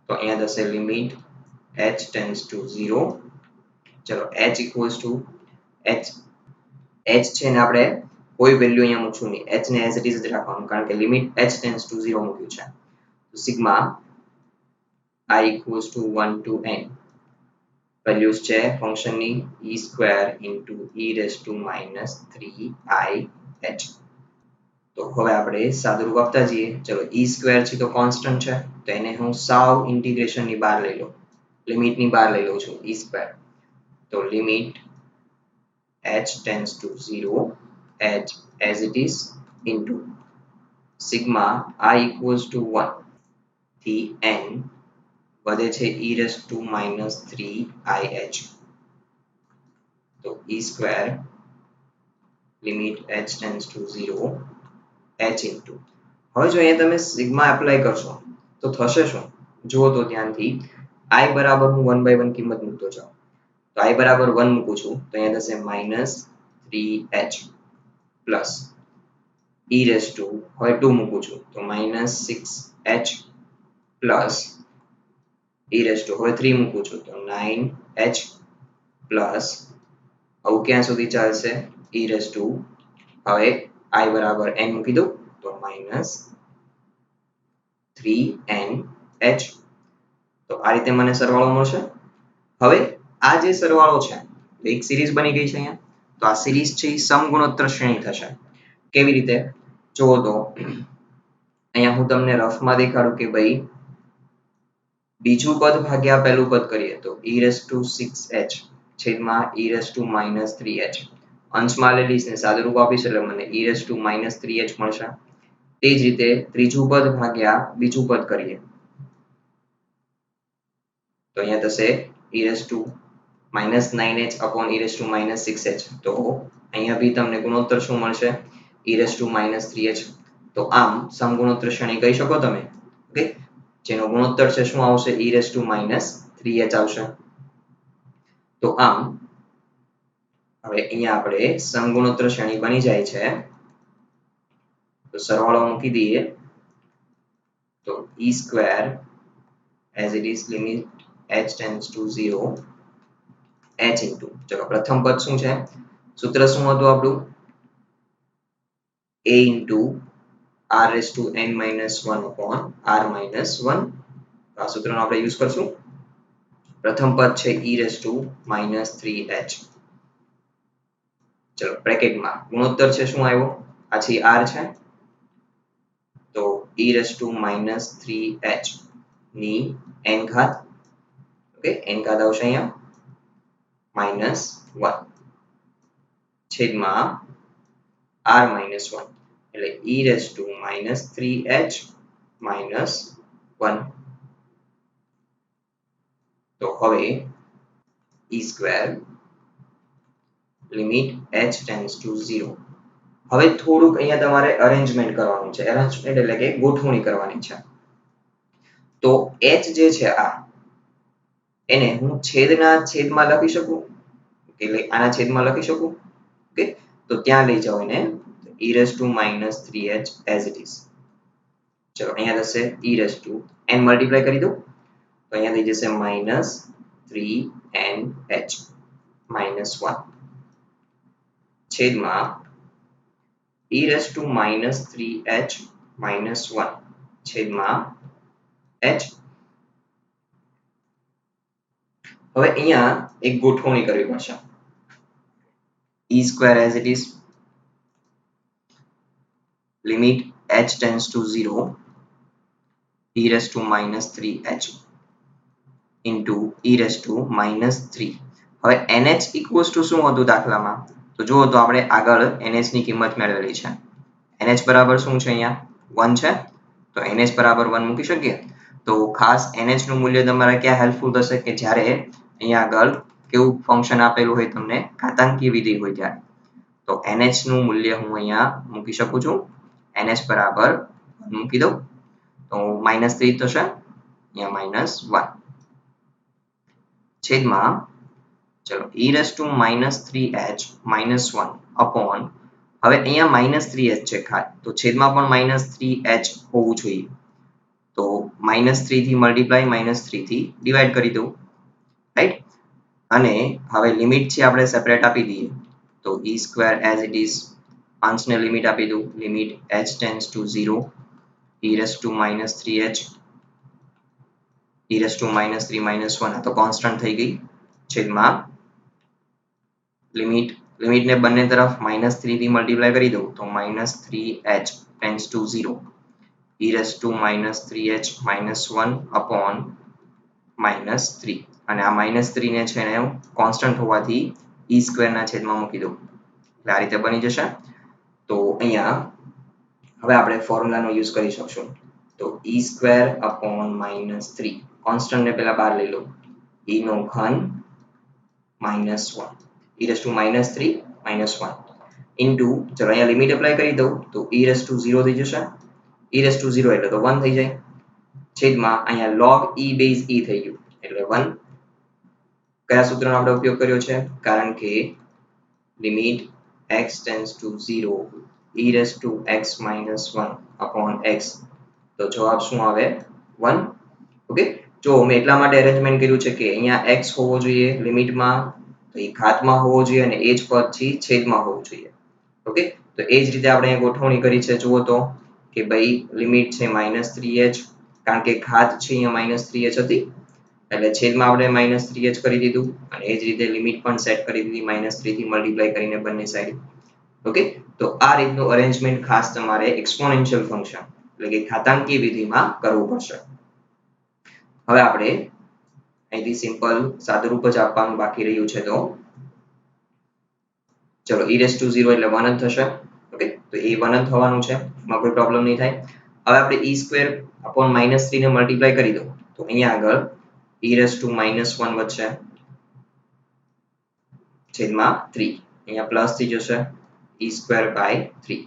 તો અહીંયા થશે લિમિટ h tends to 0. ચલો h equals to h છે ને આપણે કોઈ વેલ્યુ અહીંયા મૂકશું નહીં, h ને as it is જ રાખવાનું કારણ કે લિમિટ h tends to 0 મૂક્યું છે. તો sigma I equals to 1 to n values છે ફંક્શનની e square into e raised to minus 3i h. તો હવે આપણે સાદુરૂપ આપતા જઈએ. ચલો e સ્ક્વેર છે તો કોન્સ્ટન્ટ છે તો એને હું સાવ ઇન્ટિગ્રેશન ની બહાર લઈ લઉં, લિમિટ ની બહાર લઈ લઉં છું e સ્ક્વેર. તો લિમિટ h tends to 0 h as it is into sigma I equals to 1 થી n વધે છે e raised to minus 3i h. તો e square limit h tends to 0 h into, હવે જો અહીંયા તમે સિગ્મા એપ્લાય કરશો તો થશે શું? જુઓ તો ધ્યાનથી i બરાબર હું 1 by 1 કિંમત મૂકતો જાઉં. તો i બરાબર 1 મૂકું છું તો અહીંયા થશે minus 3h plus e raised to, હવે 2 મૂકું છું તો minus 6h plus e raised to, હવે 3 મૂકું છું તો 9h plus આવું ક્યાં સુધી ચાલશે? e raised to, હવે i બરાબર n મૂકી દઉં તો minus 3nh. તો આ રીતે મને સરવાળો મળશે. હવે આ જે સરવાળો છે એક સિરીઝ બની ગઈ છે અહીંયા. તો આ સિરીઝ છે એ સમગુણોત્તર શ્રેણી થશે. કેવી રીતે? જુઓ તો અહીંયા હું તમને રફમાં દેખાડું કે ભાઈ બીજું પદ ભાગ્યા પહેલું પદ કરીએ તો e raised to 6h છેદમાં e raised to minus 3h. અંશમાં લઈ લઈશ ને સાદુરૂપ આપીશ એટલે મને e raised to minus 3h મળશે. તે જ રીતે ત્રીજું પદ ભાગ્યા બીજું પદ કરીએ તો અહીંયા થશે e raised to minus 9h upon e raised to minus 6h. તો અહીંયા બી તમને ગુણોત્તર શું મળશે? e raised to minus 3h. તો આમ સમગુણોત્તર શ્રેણી કહી શકો તમે. ઓકે, જેનો ગુણોત્તર છે શું આવશે? e raised to minus 3h આવશે. તો આમ હવે અહીંયા આપણે સમગુણોત્તર શ્રેણી બની જાય છે. તો સરવાળો મૂકી દઈએ તો e square as it is limit h tends to 0 h into, ચલો પ્રથમ પદ શું છે? સૂત્ર શું હતું આપણું? a into r raised to n minus 1 upon r minus 1. આ સૂત્રનો આપણે યુઝ કરશું. પ્રથમ પદ છે e raised to minus 3h. ચલો બ્રેકેટમાં ગુણોત્તર છે શું આવ્યો? આ છે r છે તો e raised to minus 3h ની n ઘાત. ઓકે, n ઘાત આવશે અહીંયા minus 1 છેદમાં r minus 1 એટલે e raised to minus 3h minus 1. તો હવે e square limit h tends to 0. હવે થોડુંક અહીંયા તમારે અરેન્જમેન્ટ કરવાનું છે. અરેન્જમેન્ટ એટલે કે ગોઠવણી કરવાની છે. તો h જે છે આ એને હું છેદના છેદમાં લખી શકું, એટલે આના છેદમાં લખી શકું. ઓકે, તો ત્યાં લઈ જાઓ એને e raised to minus 3h as it is. ચલો અહીંયા થશે e raised to n multiply કરી દો તો અહીંયા થઈ જશે minus 3nh minus 1 છેદમાં e raised to minus 3h minus 1 છેદમાં h. હવે અહીંયા એક ગોઠવણી કરવી પડશે. e square as it is limit h tends to 0 e raised to minus 3h into e raised to minus 3. હવે nh equals to શું હતું દાખલામાં? તો જુઓ તો આપણે આગળ nh ની કિંમત મેળવેલી છે. nh બરાબર શું છે? અહીંયા 1 છે તો NH બરાબર 1 મૂકી શકીએ. તો ખાસ NH નું મૂલ્ય તમારે ક્યાં હેલ્પફુલ થશે કે જ્યારે અહીંયા આગળ કેવું ફંક્શન આપેલું હોય તમને ઘાતાંકીય વિધેય હોય ત્યારે. તો NH નું મૂલ્ય હું અહીંયા મૂકી શકું છું. NH બરાબર મૂકી દઉં તો -3 થશે, અહીંયા -1 છેદમાં ચલો e−3h -1 અપોન હવે અહીંયા -3h છે ખાસ તો છેદમાં પણ -3h હોવું જોઈએ. તો -3 થી મલ્ટીપ્લાય -3 થી ડિવાઈડ કરી દઉં, રાઈટ. અને હવે લિમિટ છે આપણે સેપરેટ આપી દઈએ તો e² એઝ ઇટ ઇઝ અંશને લિમિટ આપી દઉં, limit h tends to 0 e−3h e−3 -1 તો કોન્સ્ટન્ટ થઈ ગઈ છેદમાં લિમિટને બંને તરફ -3 થી મલ્ટીપ્લાય કરી દઉં તો -3h tends to 0 e−3h -1 upon -3 અને આ -3 ને છે ને કોન્સ્ટન્ટ હોવાથી e² ના છેદમાં મૂકી દઉં એટલે આ રીતે બની જશે. તો અહીંયા હવે આપણે ફોર્મ્યુલાનો યુઝ કરી શકશું. તો e² અપોન -3 કોન્સ્ટન્ટ ને પહેલા બહાર લઈ લો e નો ઘન -1 e−3 -1 ઇન્ટુ ચલો અહીંયા લિમિટ એપ્લાય કરી દઉં તો e0 થઈ જશે, e0 એટલે તો 1 થઈ જાય છેદમાં અહીંયા log e બેઝ e થઈ ગયું એટલે 1. કયા સૂત્રનો આપણે ઉપયોગ કર્યો છે કારણ કે limit x tends to 0 e⁻x−1 upon x તો જવાબ શું આવે 1. ઓકે, જો મેં એટલા માટે અરેન્જમેન્ટ કર્યું છે કે અહીંયા x હોવો જોઈએ લિમિટમાં તો એ ઘાતમાં હોવો જોઈએ અને એ જ પછી છેદમાં હોવું જોઈએ. ઓકે, તો એ જ રીતે આપણે ગોઠવણી કરી છે. જુઓ તો કે ભાઈ લિમિટ છે -3h કારણ કે ઘાત છે અહીંયા -3h હતી એટલે છેદમાં આપણે -3h કરી દીધું અને એ જ રીતે લિમિટ પણ સેટ કરી દીધી -3 થી મલ્ટીપ્લાય કરીને બંને સાઈડ. ઓકે, તો આ રીતનું અરેન્જમેન્ટ ખાસ તમારે એક્સપોનેન્શિયલ ફંક્શન એટલે કે ઘાતાંકીય વિધિમાં કરવું પડશે. હવે આપણે અહીંથી સિમ્પલ સાદુરૂપ જ આપવાનું બાકી રહ્યું છે તો ચલો e⁻0 એટલે 1 જ થશે. ઓકે, તો એ 1 જ થવાનું છે, એમાં કોઈ પ્રોબ્લેમ નહીં થાય. હવે આપણે e² upon -3 ને મલ્ટીપ્લાય કરી દો તો અહીંયા આગળ e−1 વધશે છેદમાં 3 અહીંયા પ્લસ થઈ જશે e²/3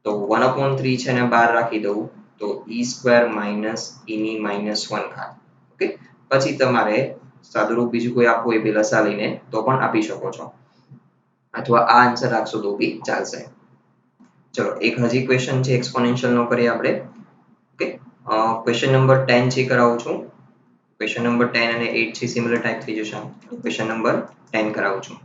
તો 1/3 છે ને બહાર રાખી દઉં તો e² -e⁻1 ઘાત. ઓકે, પછી તમારે સાદુરૂપ બીજું કોઈ આપવું હોય બે લસા લઈને તો પણ આપી શકો છો અથવા આ આન્સર રાખશો તો બી ચાલશે. ચલો એક હજી ક્વેશ્ચન છે એક્સપોનેન્શિયલ નો કરીએ આપણે. ઓકે, ક્વેશ્ચન નંબર 10 છે કરાવું છું. ક્વેશ્ચન નંબર 10 અને 8 છે સિમિલર ટાઈપ થઈ જશે. ક્વેશ્ચન નંબર 10 કરાવું છું.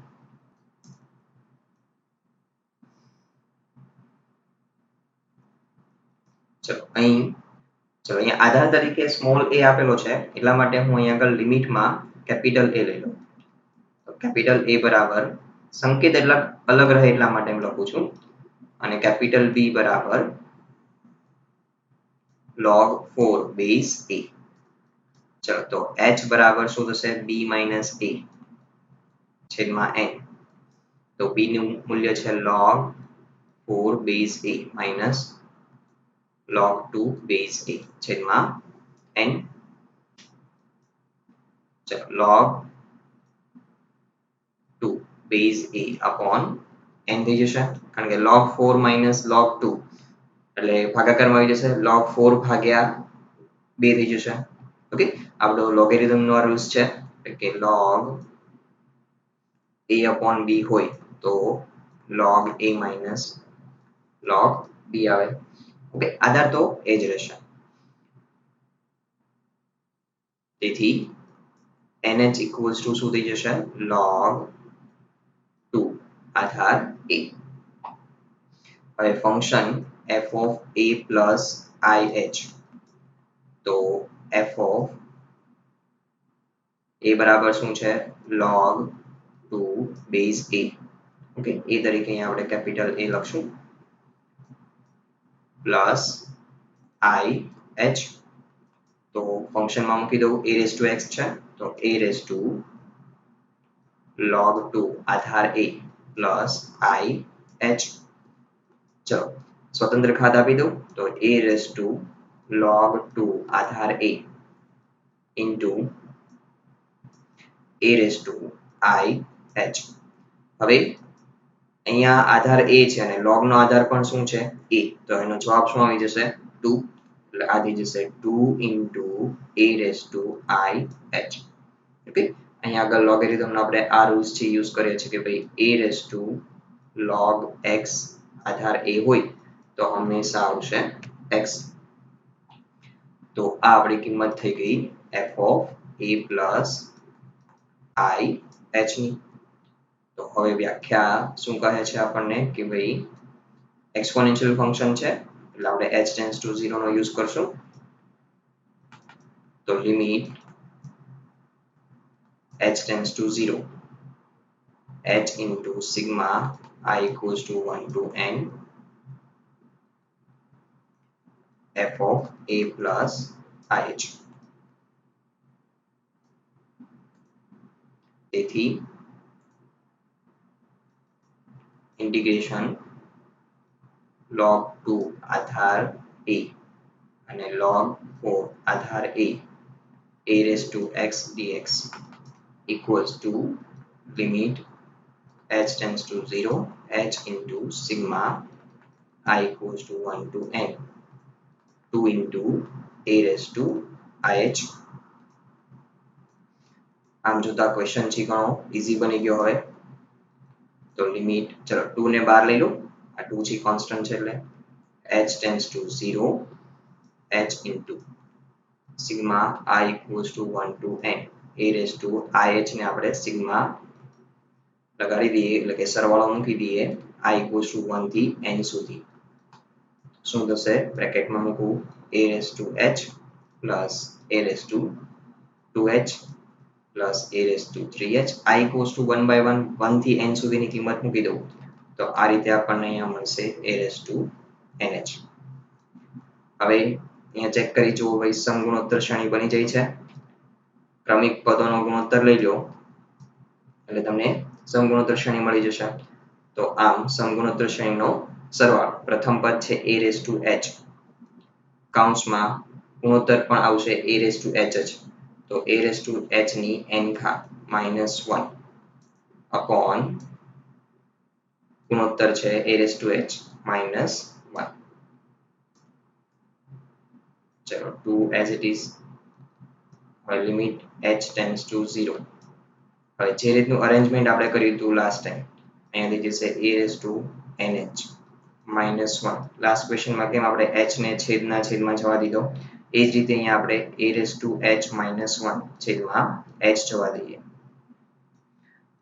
ચલો અહીંયા આધાર તરીકે સ્મોલ a આપેલો છે એટલા માટે હું અહીંયા આગળ લિમિટમાં કેપિટલ A લઈ લઉં. તો કેપિટલ A બરાબર સંકેત એટલા અલગ રહે એટલા માટે હું લખું છું અને કેપિટલ B બરાબર log 4 બેઝ a. ચલો તો h બરાબર શું થશે b - a છેદમાં n. તો b નું મૂલ્ય છે log 4 base a minus log 2 base a છેદમાં n. ચલો log 2 base a upon n થઈ જશે કારણ કે log 4 minus log 2 એટલે ભાગાકારમાં આવી જશે log 4 ભાગ્યા 2 થઈ જશે. ઓકે, આપણો લોગેરિધમ નો રૂલ્સ છે કે log a upon b હોય તો log a minus log b આવે. ઓકે, આધાર તો એ જ રહેશે. તેથી nh equals to શું થઈ જશે log 2 આધાર a. હવે function f of a plus ih તો f of a બરાબર શું છે log 2 base a. ઓકે, એ તરીકે અહીંયા આપણે કેપિટલ A લખશું પ્લસ ih તો ફંક્શનમાં મૂકી દઉં a raised to x છે તો a raised to log 2 આધાર a પ્લસ ih. ચલો स्वतंत्र घात આપી દઉં તો a રેઝ ટુ log 2 આધાર a into a raise to I h. હવે અહીંયા આધાર a છે અને log નો આધાર પણ શું છે a, તો એનો જવાબ શું આવી જશે 2, એટલે આ થઈ જશે 2 into a raise to I h. Okay, અહીંયા આગળ લોગેરિધમ નો આપણે આ રૂલ્સ થી યુઝ કરીએ છીએ કે ભાઈ a raise to log x આધાર a હોય તો હંમેશા આવશે x. તો આ આપણી કિંમત થઈ ગઈ f of a plus I h ની. તો હવે વ્યાખ્યા શું કહે છે આપણને કે ભાઈ એક્સપોનેન્શિયલ ફંક્શન છે એટલે આપણે h ટેન્ડ્સ ટુ 0 નો યુઝ કરશું. તો લિમિટ h tends to 0 h into sigma I equals to 1 to n f of a plus ih. તેથી integration log 2 આધાર a અને log 4 Aadhaar a raised to x dx equals to limit h tends to 0 h into sigma I equals to 1 to n 2 into a raised to ih. આમ જોતા question છે ઘણો easy બની ગયો હવે. તો લિમિટ ચલો 2 ને બહાર લઈ લો, આ 2 છે કોન્સ્ટન્ટ છે એટલે h tends to 0 h into sigma I equals to 1 to n a raised to ih ને આપણે sigma લગાડી દઈએ એટલે કે સરવાળો મૂકી દઈએ I equals to 1 થી n સુધી. શું થશે બ્રેકેટમાં મૂકું a raised to h plus a raised to 2h plus a raised to 3h I equals to 1 by 1 1 થી n સુધીની કિંમત મૂકી દઉં તો આ રીતે આપણને અહીંયા મળશે a raised to nh. હવે અહીંયા ચેક કરી જુઓ ભાઈ સમગુણોત્તર શ્રેણી બની જાય છે. ક્રમિક પદોનો ગુણોત્તર લઈ લો એટલે તમને સમગુણોત્તર શ્રેણી મળી જશે. તો આમ સમગુણોત્તર શ્રેણીનો સરવાળો પ્રથમ પદ છે a raised to h કૌંસમાં ગુણોત્તર પણ આવશે a raised to h જ, તો a raised to h ની n ઘાત -1 upon ગુણોત્તર છે a raised to h -1. ચલો 2 as it is. હવે લિમિટ h tends to 0. હવે જે રીતનું અરેન્જમેન્ટ આપણે કર્યું હતું લાસ્ટ ટાઈમ અહીંયાથી જશે a raised to nh -1. Last ક્વેશ્ચનમાં કેમ આપણે h ને છેદમાં જવા દીધો એ જ રીતે અહીંયા આપણે a raised to h -1 છેદમાં h જવા દઈએ.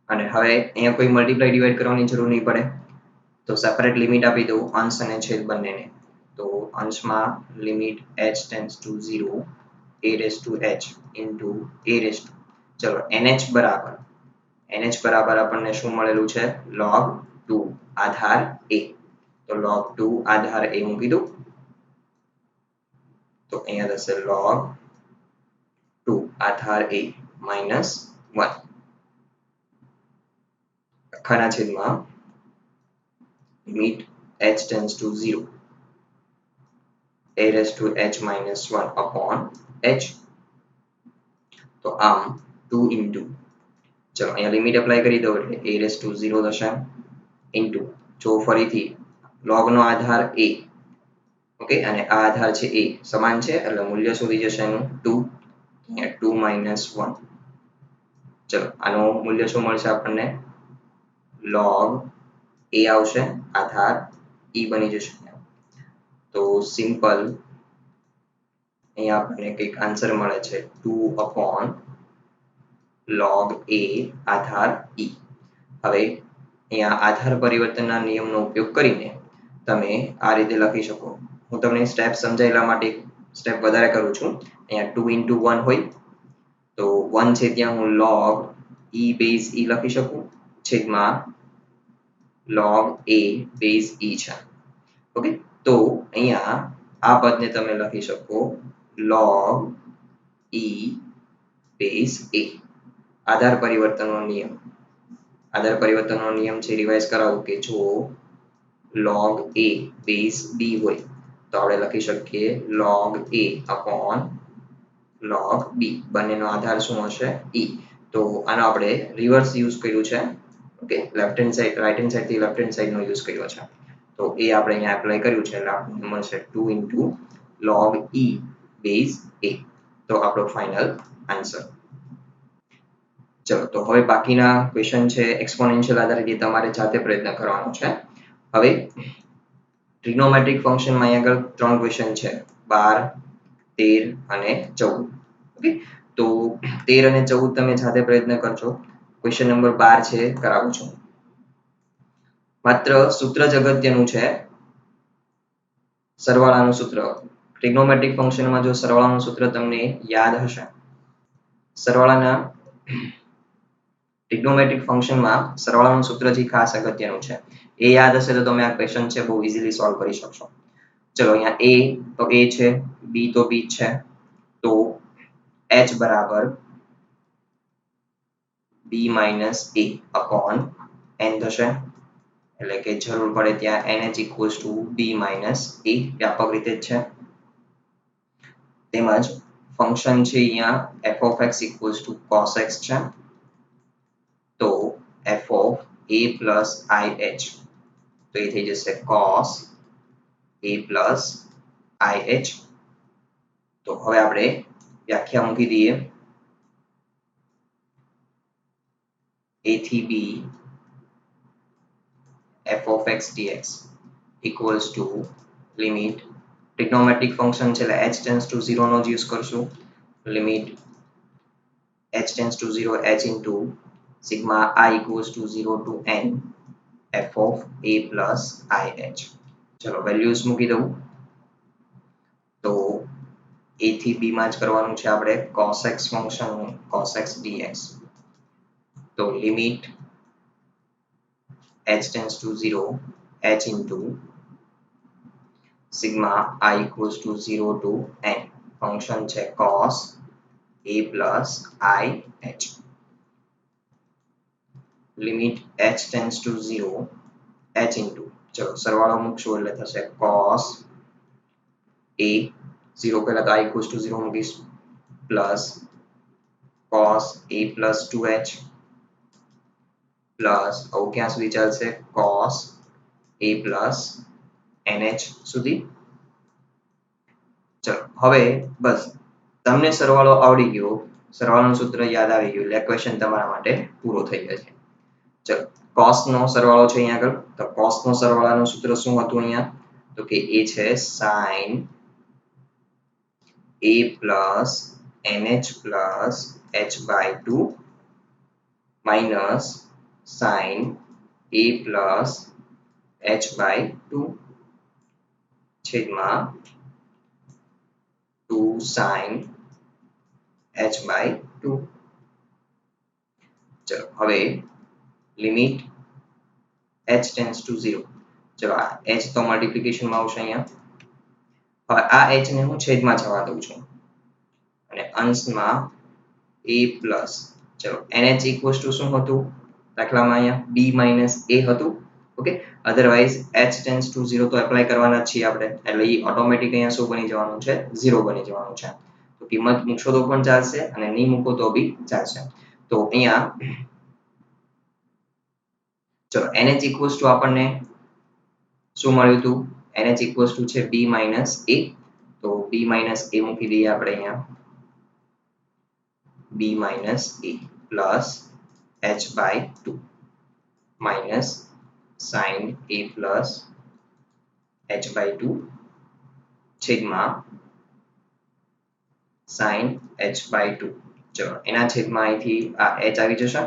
અને હવે અહીંયા કોઈ મલ્ટીપ્લાય ડિવાઈડ કરવાની જરૂર નહીં પડે તો સેપરેટ લિમિટ આપી દઉં અંશ અને છેદ બંનેને. તો અંશમાં limit h tends to 0 a raised to h into a raised to ચલો nh બરાબર આપણને શું મળેલું છે log 2 આધાર a. તો log 2 આધાર a મૂકી દઉં તો અહીંયા થશે log 2 આધાર a -1 આખાના છેદમાં limit h tends to 0 a raised to h -1 upon h. તો આમ 2 into ચલો અહીંયા લિમિટ એપ્લાય કરી દો એટલે a raised to 0 થશે into જો ફરીથી log નો આધાર a ઓકે અને આ આધાર છે a સમાન છે એટલે મૂલ્ય શોધી જશે એનું 2 અહીંયા 2 -1. ચલો આનું મૂલ્ય શું મળશે આપણને log a આવશે આધાર e બની જશે. તો સિમ્પલ અહીંયા આપણને કંઈક આન્સર મળે છે 2 upon log a Aadhaar e. હવે અહીંયા આધાર પરિવર્તનના નિયમનો ઉપયોગ કરીને તમે આ રીતે લખી શકો. હું તમને સ્ટેપ સમજાવવા માટે સ્ટેપ વધારે કરું છું. અહીંયા 2 into 1 હોય તો 1 છે ત્યાં હું log e base e લખી શકું છેદમાં log a base e છે. ઓકે, તો અહીંયા આ પદને તમે લખી શકો log e base a. આધાર પરિવર્તનનો નિયમ છે રિવાઇઝ કરાવું કે જો log a બેઝ b હોય તો આપણે લખી શકીએ log a upon log b બંનેનો આધાર શું હશે e તો આનો આપણે રિવર્સ યુઝ કર્યું છે okay left hand side right hand side થી લેફ્ટ હેન્ડ સાઈડ નો યુઝ કર્યો છે તો એ આપણે અહીંયા એપ્લાય કર્યું છે એટલે આપણને મળશે 2 log e બેઝ a તો આપણો ફાઇનલ આન્સર ચલો તો હવે બાકીના ક્વેશ્ચન છે એક્સપોનેન્શિયલ આધારિત એ તમારે જાતે પ્રયત્ન કરવાનો છે હવે ટ્રિગ્નોમેટ્રિક ફંક્શનમાં અહીં આગળ 3 ક્વેશ્ચન છે 12 13 અને 14 ઓકે તો 13 અને 14 તમે જાતે પ્રયત્ન કરજો ક્વેશ્ચન નંબર 12 છે કરાવું છું માત્ર સૂત્ર જ અગત્યનું છે સરવાળાનું સૂત્ર ટ્રિગ્નોમેટ્રિક ફંક્શનમાં જો સરવાળાનું સૂત્ર તમને યાદ હશે સરવાળાના ટ્રિગ્નોમેટ્રિક ફંક્શનમાં સરવાળાનું સૂત્ર જે ખાસ અગત્યનું છે એ યાદ હશે તો તમે આ ક્વેશ્ચન છે બહુ ઇઝીલી સોલ્વ કરી શકશો ચલો અહીંયા a તો a છે b તો b છે તો h બરાબર b minus a upon n થશે એટલે કે જરૂર પડે ત્યાં nh equals to b minus a વ્યાપક રીતે જ છે તેમજ ફંક્શન છે અહીંયા f of x equals to cos x છે તો f of a plus ih તો એ થઈ જશે cos a plus ih તો હવે આપણે વ્યાખ્યા મૂકી દઈએ a થી b f of x dx equals to limit trigonometric function છે એટલે h tends to 0 નો જ યુઝ કરશું limit h tends to 0 h into sigma I equals to 0 to n f of a plus ih ચલો values મૂકી દઉં તો a થી b માં જ કરવાનું છે આપણે cos x function cos x dx તો લિમિટ h tends to 0 h into sigma I equals to 0 to n function છે cos a plus ih limit h tends to 0 h into ચલો સરવાળો મૂકશું એટલે થશે cos a 0 પહેલા તો I equals to 0 મૂકીશ plus cos a plus 2h plus આવું ક્યાં સુધી ચાલશે cos a plus nh સુધી ચલો હવે બસ તમને સરવાળો આવડી ગયો સરવાળાનું સૂત્ર યાદ આવી ગયું એટલે ક્વેશ્ચન તમારા માટે પૂરો થઈ જશે ચલો cos નો સરવાળો છે અહીંયા આગળ તો cos નો સરવાળાનું સૂત્ર શું હતું અહીંયા તો કે એ છે sin a plus nh plus h by 2 minus sin a plus h by 2 છેદમાં 2 sin h by 2 ચલો હવે લિમિટ h tends to 0 ચલો આ h તો મલ્ટીપ્લિકેશનમાં આવશે અહીંયા હવે આ h ને હું છેદમાં જવા દઉં છું અને અંશમાં a પ્લસ ચલો nh ઇક્વલ્સ ટુ શું હતું દાખલામાં અહીંયા b માઇનસ a હતું okay otherwise h tends to 0 તો એપ્લાય કરવાના જ છીએ આપણે એટલે એ ઓટોમેટિક અહીંયા શું બની જવાનું છે 0 બની જવાનું છે તો કિંમત મૂકશો તો પણ ચાલશે અને નહીં મૂકો તો બી ચાલશે તો અહીંયા ચલો nh ઇક્વલ્સ ટુ આપણને શું મળ્યું હતું nh ઇક્વલ્સ ટુ છે b માઇનસ a તો b માઇનસ a મૂકી દઈએ આપણે અહીંયા b minus a plus h by 2 minus sin a plus h by 2 છેદમાં sin h by 2 ચલો એના છેદમાં અહીંથી આ h આવી જશે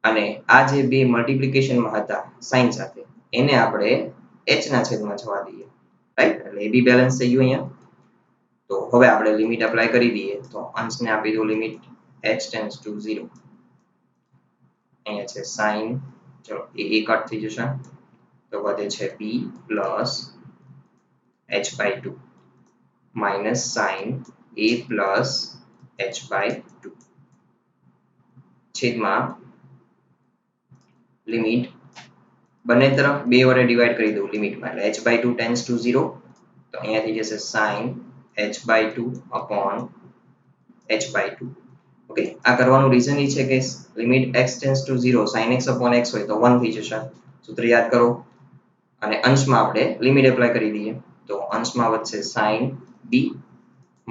અને આ જે બે મલ્ટીપ્લિકેશનમાં હતા sin સાથે એને આપણે h ના છેદમાં જવા દઈએ રાઈટ એટલે એ બી બેલેન્સ થઈ ગયું અહીંયા તો હવે આપણે લિમિટ એપ્લાય કરી દઈએ તો અંશને આપી દો લિમિટ h tends to 0 અહીંયા છે sin ચલો એ કટ થઈ જશે તો વધે છે b plus h by 2 minus sin a plus h by 2 છેદમાં લિમિટ બંને તરફ 2 વડે ડિવાઈડ કરી દઉં લિમિટમાં એટલે h/2 ટેન્ડ્સ ટુ 0 તો અહીંયા થઈ જશે sin h/2 upon h/2. Okay આ કરવાનું રીઝન એ છે કે limit x tends to 0 sin x upon x હોય તો 1 થઈ જશે. સૂત્ર યાદ કરો અને અંશમાં આપણે લિમિટ એપ્લાય કરી દઈએ તો અંશમાં વધશે sin b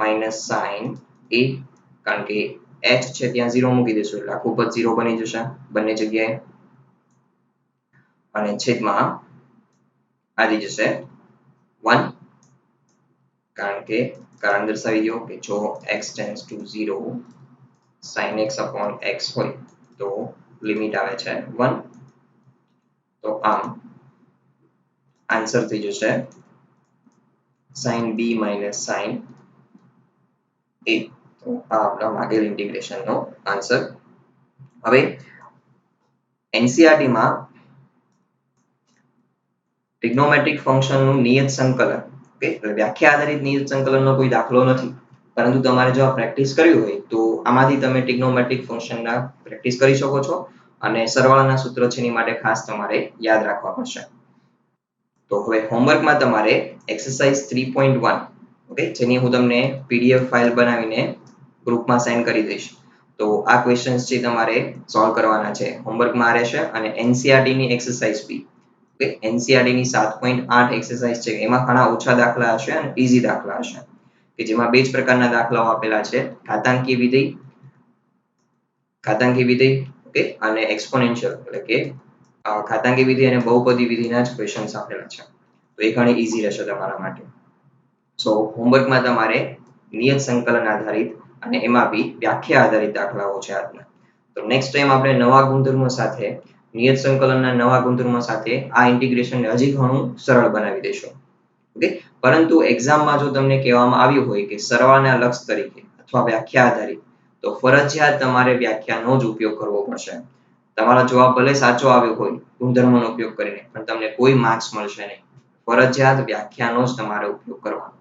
minus sin a કારણ કે h છે ત્યાં 0 મૂકી દેશું એટલે આખું પદ 0 બની જશે બંને જગ્યાએ અને છેદમાં આવી જશે 1 કારણ કે કારણ દર્શાવી દો કે જો x tends to 0 sin x upon x હોય તો લિમિટ આવે છે 1 તો આમ આન્સર થઈ જશે sin b minus sin a તો આ આપણા માગેલ ઇન્ટિગ્રેશનનો આન્સર. હવે એનસીઈઆરટી માં ટ્રિગ્નોમેટ્રિક ફંક્શનનું નિયત સંકલન ઓકે એટલે વ્યાખ્યા આધારિત નિયત સંકલનનો કોઈ દાખલો નથી પરંતુ તમારે જો આ પ્રેક્ટિસ કરવી હોય તો આમાંથી તમે ટ્રિગ્નોમેટ્રિક ફંક્શનના પ્રેક્ટિસ કરી શકો છો અને સરવાળાના સૂત્રો છે એની માટે ખાસ તમારે યાદ રાખવા પડશે. તો હવે હોમવર્કમાં તમારે એક્સરસાઇઝ 3.1 ઓકે જેની હું તમને પીડીએફ ફાઇલ બનાવીને ગ્રુપમાં સેન્ડ કરી દઈશ તો આ ક્વેશ્ચન્સ છે તમારે સોલ્વ કરવાના છે હોમવર્કમાં રહેશે અને એનસીઈઆરટી ની એક્સરસાઇઝ બી ઓકે એનસીઈઆરટી ની 7.8 એક્સરસાઇઝ છે એમાં ઘણા ઓછા દાખલા હશે અને ઈઝી દાખલા હશે કે જેમાં બે જ પ્રકારના દાખલાઓ આપેલા છે ઘાતાંકીય વિધેય ઓકે અને એક્સપોનેન્શિયલ એટલે કે ઘાતાંકી વિધિ અને બહુપદી વિધિના જ ક્વેશ્ચન્સ આપેલા છે તો એ ઘણી ઈઝી રહેશે તમારા માટે. સો હોમવર્કમાં તમારે નિયત સંકલન આધારિત અને એમાં બી વ્યાખ્યા આધારિત દાખલાઓ છે આજના. તો નેક્સ્ટ ટાઈમ આપણે નવા ગુણધર્મો સાથે નિયત સંકલનના નવા ગુણધર્મો સાથે આ ઇન્ટિગ્રેશનને હજી ઘણું સરળ બનાવી દઈશું. ઓકે પરંતુ એક્ઝામમાં જો તમને કહેવામાં આવ્યું હોય કે સરવાળાના લક્ષ તરીકે અથવા વ્યાખ્યા આધારિત તો ફરજિયાત તમારે વ્યાખ્યાનો જ ઉપયોગ કરવો પડશે. તમારો જવાબ ભલે સાચો આવ્યો હોય ગુણધર્મોનો ઉપયોગ કરીને પણ તમને કોઈ માર્ક્સ મળશે નહીં ફરજિયાત વ્યાખ્યાનો જ તમારે ઉપયોગ કરવાનો.